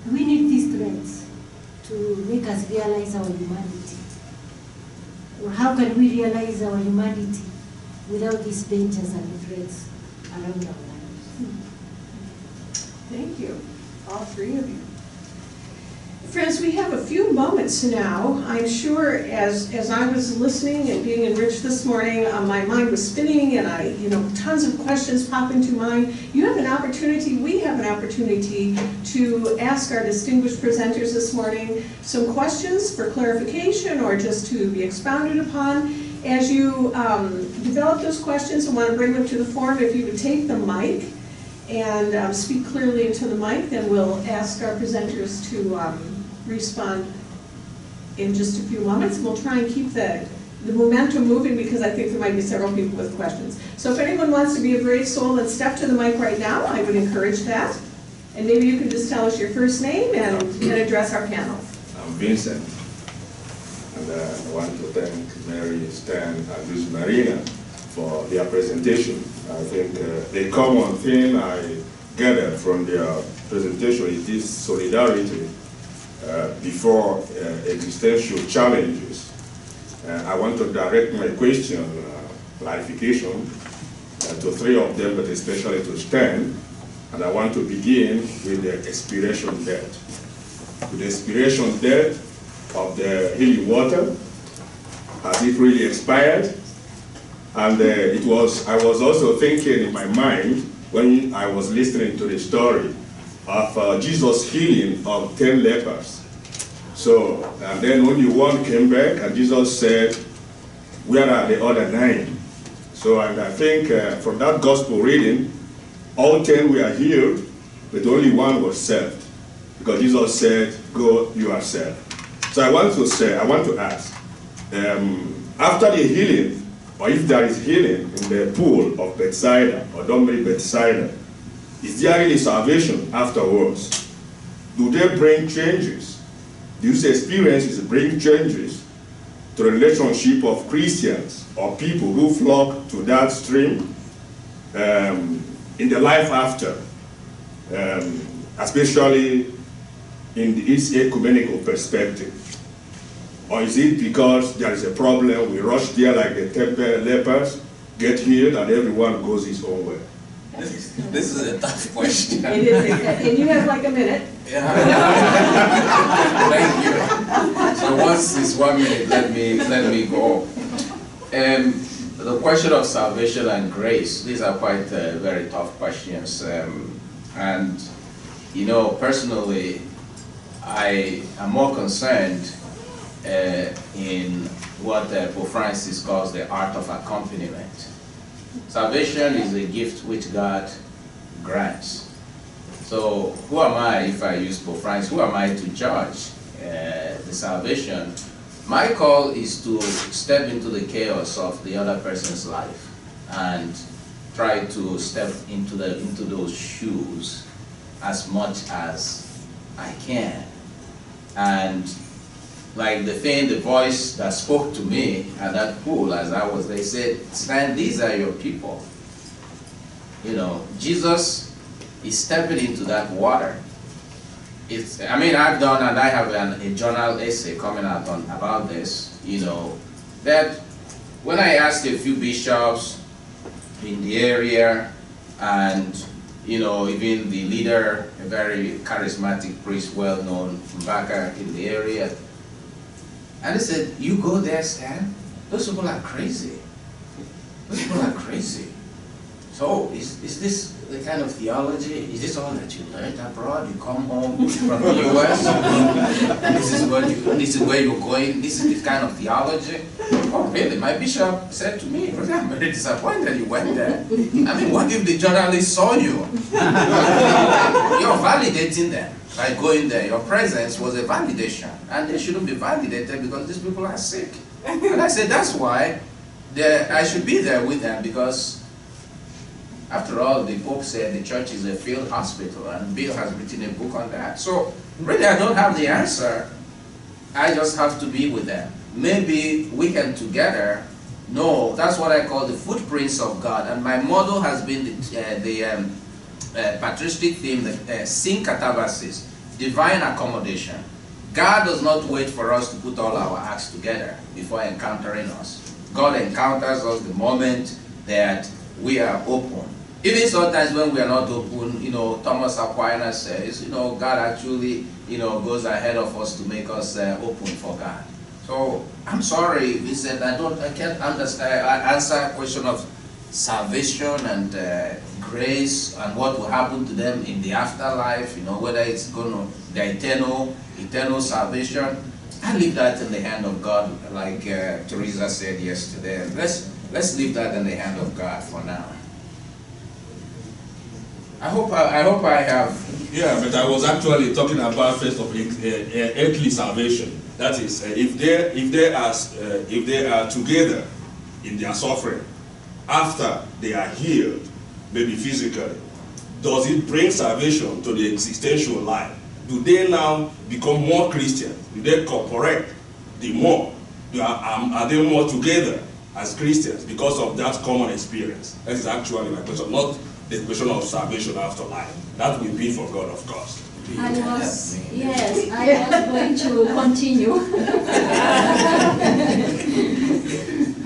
Speaker 3: we need these threats to make us realize our humanity. Or how can we realize our humanity without these dangers and threats around our lives?
Speaker 1: Thank you, all three of you. Friends, we have a few moments now. I'm sure as I was listening and being enriched this morning, my mind was spinning and tons of questions pop into mind. You have an opportunity, we have an opportunity to ask our distinguished presenters this morning some questions for clarification or just to be expounded upon. As you develop those questions and want to bring them to the forum, if you would take the mic and speak clearly into the mic, then we'll ask our presenters to respond in just a few moments. We'll try and keep the momentum moving because I think there might be several people with questions. So if anyone wants to be a brave soul and step to the mic right now, I would encourage that. And maybe you can just tell us your first name and address our panel.
Speaker 5: I'm Vincent, and I want to thank Mary, Stan, and Lusmarina for their presentation. I think the common thing I gathered from their presentation is this solidarity before existential challenges. I want to direct my question, clarification, to three of them, but especially to Stan. And I want to begin with the expiration date. With the expiration date of the healing water has it really expired? And I was also thinking in my mind when I was listening to the story of Jesus' healing of 10 lepers. So, and then only one came back, and Jesus said, "Where are the other 9?" So, and I think from that gospel reading, all 10 were healed, but only one was saved. Because Jesus said, "Go yourself." So I want to ask, after the healing, or if there is healing in the pool of Bethsaida, or Dominic Bethsaida, is there really salvation afterwards? Do they bring changes? Do these experiences bring changes to the relationship of Christians or people who flock to that stream in the life after, especially in its ecumenical perspective? Or is it because there is a problem, we rush there like the 10 lepers, get healed, and everyone goes his own way?
Speaker 4: This is a tough question.
Speaker 1: It is, and you have like a minute.
Speaker 4: Yeah. Thank you. So once this 1 minute, let me go. The question of salvation and grace, these are quite very tough questions. And you know, personally, I am more concerned in what Pope Francis calls the art of accompaniment. Salvation is a gift which God grants. So who am I, if I use Pope Francis, who am I to judge the salvation? My call is to step into the chaos of the other person's life and try to step into those shoes as much as I can. And like the voice that spoke to me at that pool as I was, they said, "Stan, these are your people." You know, Jesus is stepping into that water. I mean, I've done, and I have a journal essay coming out about this, you know, that when I asked a few bishops in the area, and, you know, even the leader, a very charismatic priest, well-known back in the area, and they said, "You go there, Stan? Those people are crazy. Those people are crazy. So, is this the kind of theology? Is this all that you learned abroad? You come home from the US, and this is where you're going? This is this kind of theology?" Oh, really? My bishop said to me, "Brother, I'm very disappointed you went there. I mean, what if the journalists saw you? You're validating them by going there. Your presence was a validation, and they shouldn't be validated because these people are sick." And I said, that's why I should be there with them, because after all, the Pope said the church is a field hospital, and Bill has written a book on that. So really, I don't have the answer. I just have to be with them. Maybe we can together know. That's what I call the footprints of God. And my model has been the patristic theme, the sin catabasis, divine accommodation. God does not wait for us to put all our acts together before encountering us. God encounters us the moment that we are open. Even sometimes when we are not open, you know, Thomas Aquinas says, you know, God actually, you know, goes ahead of us to make us open for God. So I'm sorry, Vincent, I can't answer a question of salvation and grace and what will happen to them in the afterlife. You know, whether it's going to the eternal salvation. I leave that in the hand of God, like Teresa said yesterday. Let's leave that in the hand of God for now. I hope I have.
Speaker 5: Yeah, but I was actually talking about first of earthly salvation. That is, if they are together in their suffering after they are healed, maybe physically, does it bring salvation to the existential life? Do they now become more Christian? Do they cooperate the more? Are they more together as Christians because of that common experience? That is actually my question, not the question of salvation after life. That will be for God, of course.
Speaker 2: I was going to continue.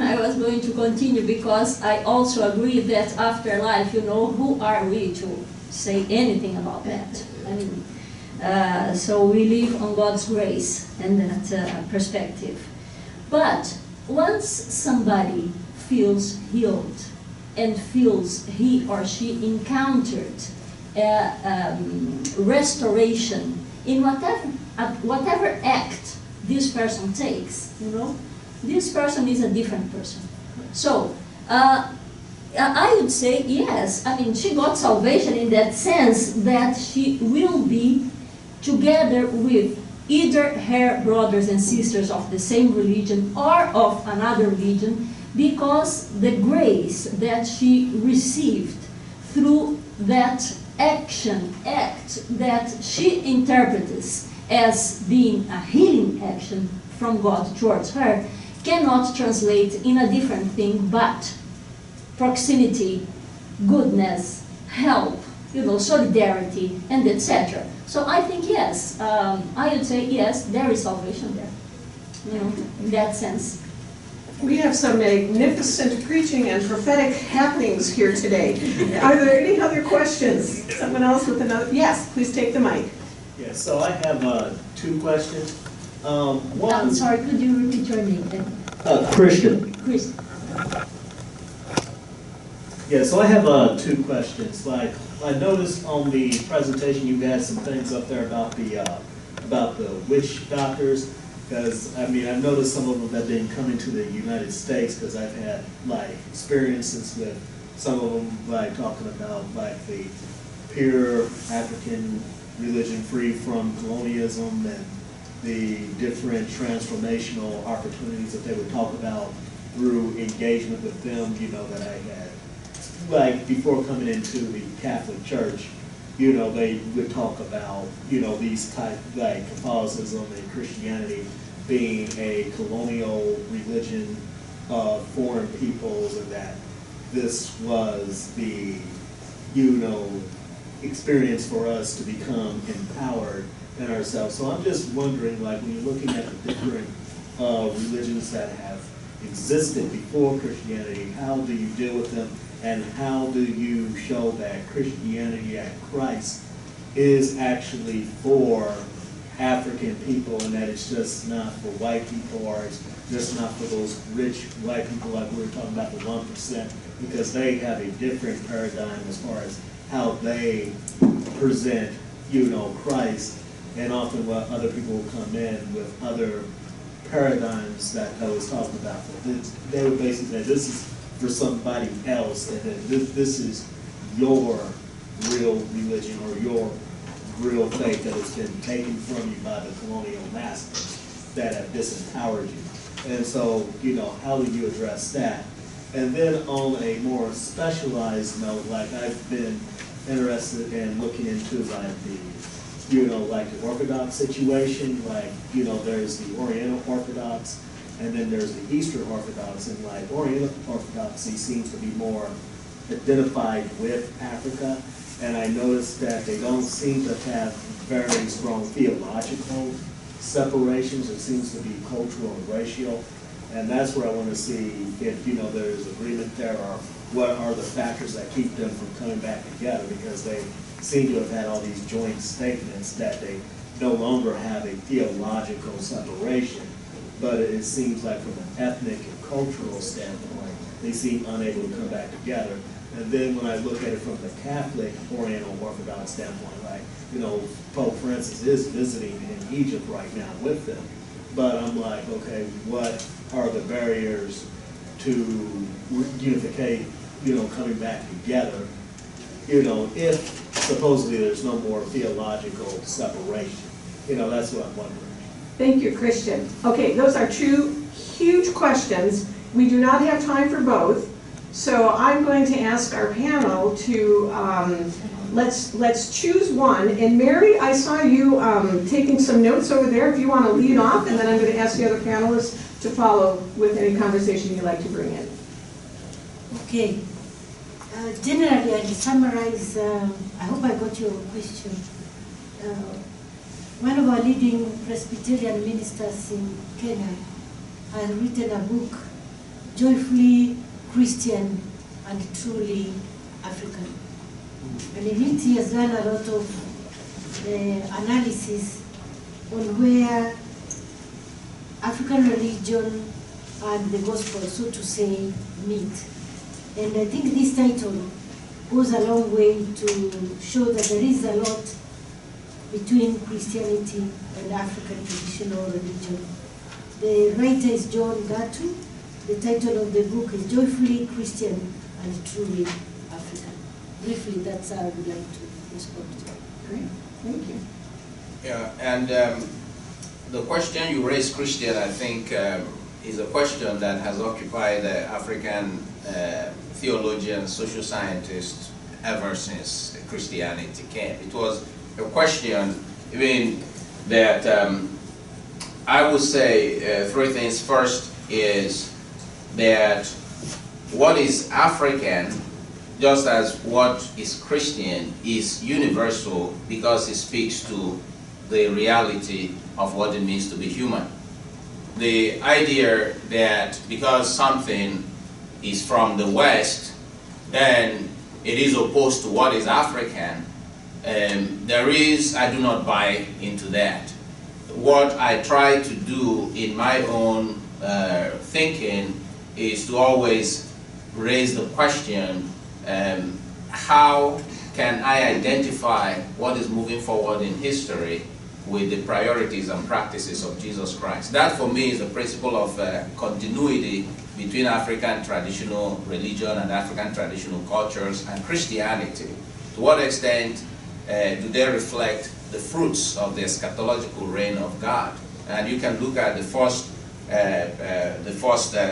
Speaker 2: I was going to continue because I also agree that after life, you know, who are we to say anything about that? I mean, so we live on God's grace and that perspective. But once somebody feels healed and feels he or she encountered restoration in whatever act this person takes, you know, this person is a different person. So, I would say yes. I mean, she got salvation in that sense that she will be together with either her brothers and sisters of the same religion or of another religion, because the grace that she received through that act that she interprets as being a healing action from God towards her cannot translate in a different thing but proximity, goodness, help, you know, solidarity, and etc. So I think yes, I would say yes, there is salvation there, you know, in that sense.
Speaker 1: We have some magnificent preaching and prophetic happenings here today. Are there any other questions? Someone else with another? Yes, please take the mic.
Speaker 6: Yeah, so I have 2 questions. One,
Speaker 2: I'm sorry, could you repeat your name then?
Speaker 6: Christian.
Speaker 2: Chris.
Speaker 6: Yeah, so I have 2 questions. Like, I noticed on the presentation you had some things up there about the witch doctors, because I mean I've noticed some of them have been coming to the United States, because I've had like experiences with some of them, like talking about like the pure African religion free from colonialism and the different transformational opportunities that they would talk about through engagement with them, you know, that I had. Like before coming into the Catholic Church, you know, they would talk about, you know, these type, like Catholicism and Christianity being a colonial religion of foreign peoples, and that this was the, you know, experience for us to become empowered in ourselves. So I'm just wondering, like, when you're looking at the different religions that have existed before Christianity, how do you deal with them? And how do you show that Christianity and Christ is actually for African people, and that it's just not for white people, or it's just not for those rich white people like we were talking about, the 1%, because they have a different paradigm as far as how they present, you know, Christ, and often what other people will come in with other paradigms that I was talking about. They would basically say, this is for somebody else, and then this is your real religion or your real faith that has been taken from you by the colonial masters that have disempowered you. And so, you know, how do you address that? And then on a more specialized note, like I've been interested in looking into like the, you know, like the Orthodox situation, like, you know, there's the Oriental Orthodox, and then there's the Eastern Orthodox, and like Oriental Orthodoxy seems to be more identified with Africa, and I noticed that they don't seem to have very strong theological separations. It seems to be cultural and racial, and that's where I want to see if, you know, there's agreement there, or what are the factors that keep them from coming back together, because they seem to have had all these joint statements that they no longer have a theological separation. But it seems like from an ethnic and cultural standpoint, they seem unable to come back together. And then when I look at it from the Catholic Oriental Orthodox standpoint, like, you know, Pope Francis is visiting in Egypt right now with them. But I'm like, okay, what are the barriers to unificate, you know, coming back together, you know, if supposedly there's no more theological separation? You know, that's what I'm wondering.
Speaker 1: Thank you, Christian. Okay, those are 2 huge questions. We do not have time for both, so I'm going to ask our panel to let's choose one. And Mary, I saw you taking some notes over there. If you want to lead off, and then I'm going to ask the other panelists to follow with any conversation you'd like to bring in.
Speaker 3: Okay. Generally, I'll summarize. I hope I got your question. One of our leading Presbyterian ministers in Kenya has written a book, Joyfully Christian and Truly African. And in it he has done a lot of analysis on where African religion and the gospel, so to say, meet. And I think this title goes a long way to show that there is a lot between Christianity and African traditional religion. The writer is John Getui. The title of the book is Joyfully Christian and Truly African. Briefly, that's how I would like to respond to.
Speaker 1: Great, thank you.
Speaker 4: Yeah, and the question you raised, Christian, I think is a question that has occupied African theologians, social scientists ever since Christianity came. It was a question, even that I would say three things. First is that what is African, just as what is Christian, is universal because it speaks to the reality of what it means to be human. The idea that because something is from the West, then it is opposed to what is African, I do not buy into that. What I try to do in my own thinking is to always raise the question, how can I identify what is moving forward in history with the priorities and practices of Jesus Christ? That for me is the principle of continuity between African traditional religion and African traditional cultures and Christianity. To what extent do they reflect the fruits of the eschatological reign of God? And you can look at the first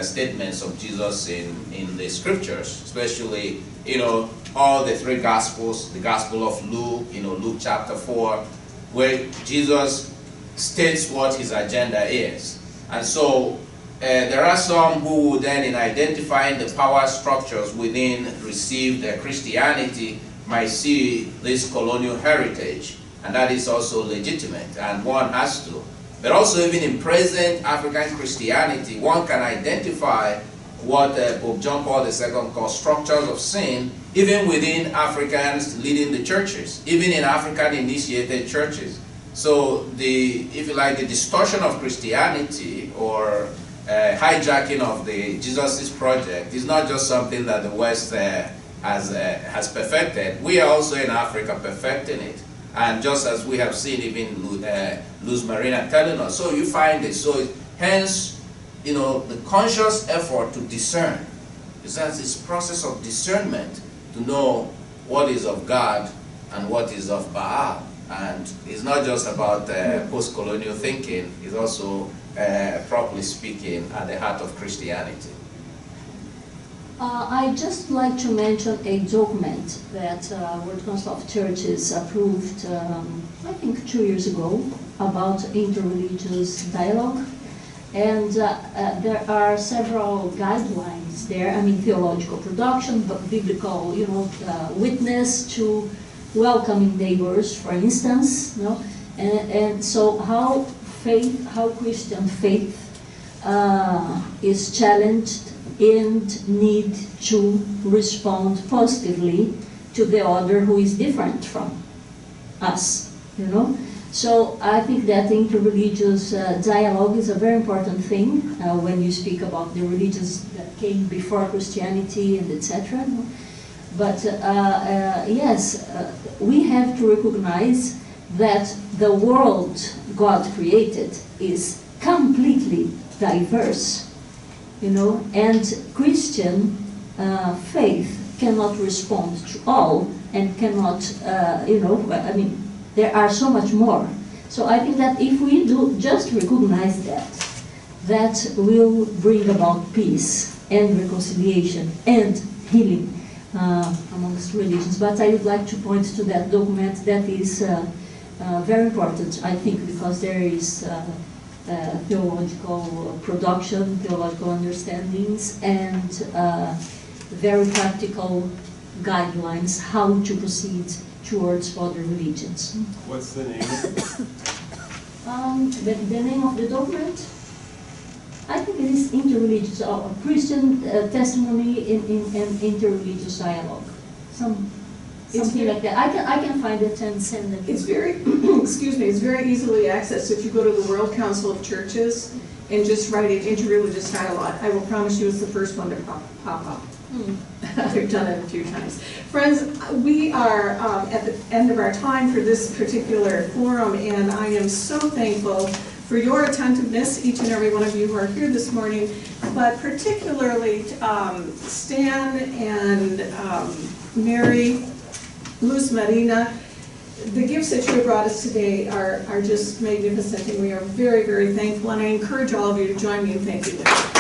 Speaker 4: statements of Jesus in the scriptures, especially, all the three gospels, the Gospel of Luke, Luke chapter 4, where Jesus states what his agenda is. And so there are some who would then, in identifying the power structures within received Christianity, might see this colonial heritage, and that is also legitimate, and one has to. But also even in present African Christianity, one can identify what Pope John Paul II calls structures of sin, even within Africans leading the churches, even in African-initiated churches. So if you like, the distortion of Christianity or hijacking of the Jesus' project is not just something that the West has perfected. We are also in Africa perfecting it. And just as we have seen even Lusmarina telling us, so you find it. So hence, the conscious effort to discern. It's this process of discernment to know what is of God and what is of Baal. And it's not just about post-colonial thinking, it's also, properly speaking, at the heart of Christianity.
Speaker 2: I'd just like to mention a document that World Council of Churches approved, I think 2 years ago, about interreligious dialogue. And there are several guidelines there. I mean, theological production, but biblical, witness to welcoming neighbors, for instance. And so how Christian faith is challenged and need to respond positively to the other who is different from us, So I think that interreligious dialogue is a very important thing when you speak about the religions that came before Christianity and etc. But yes, we have to recognize that the world God created is completely diverse. And Christian faith cannot respond to all and cannot, there are so much more. So I think that if we do just recognize that will bring about peace and reconciliation and healing amongst religions. But I would like to point to that document that is very important, I think, because there is theological production, theological understandings, and very practical guidelines how to proceed towards other religions.
Speaker 7: What's the name?
Speaker 2: The name of the document? I think it is interreligious, Christian testimony in interreligious dialogue. Something like that. I can find it and send it.
Speaker 1: It's very, excuse me, it's very easily accessed. If you go to the World Council of Churches and just writing interreligious dialogue. I will promise you it's the first one to pop up. I've done it a few times. Friends, we are at the end of our time for this particular forum, and I am so thankful for your attentiveness, each and every one of you who are here this morning, but particularly Stan and Mary, Lusmarina. The gifts that you have brought us today are just magnificent, and we are very, very thankful, and I encourage all of you to join me in thanking them.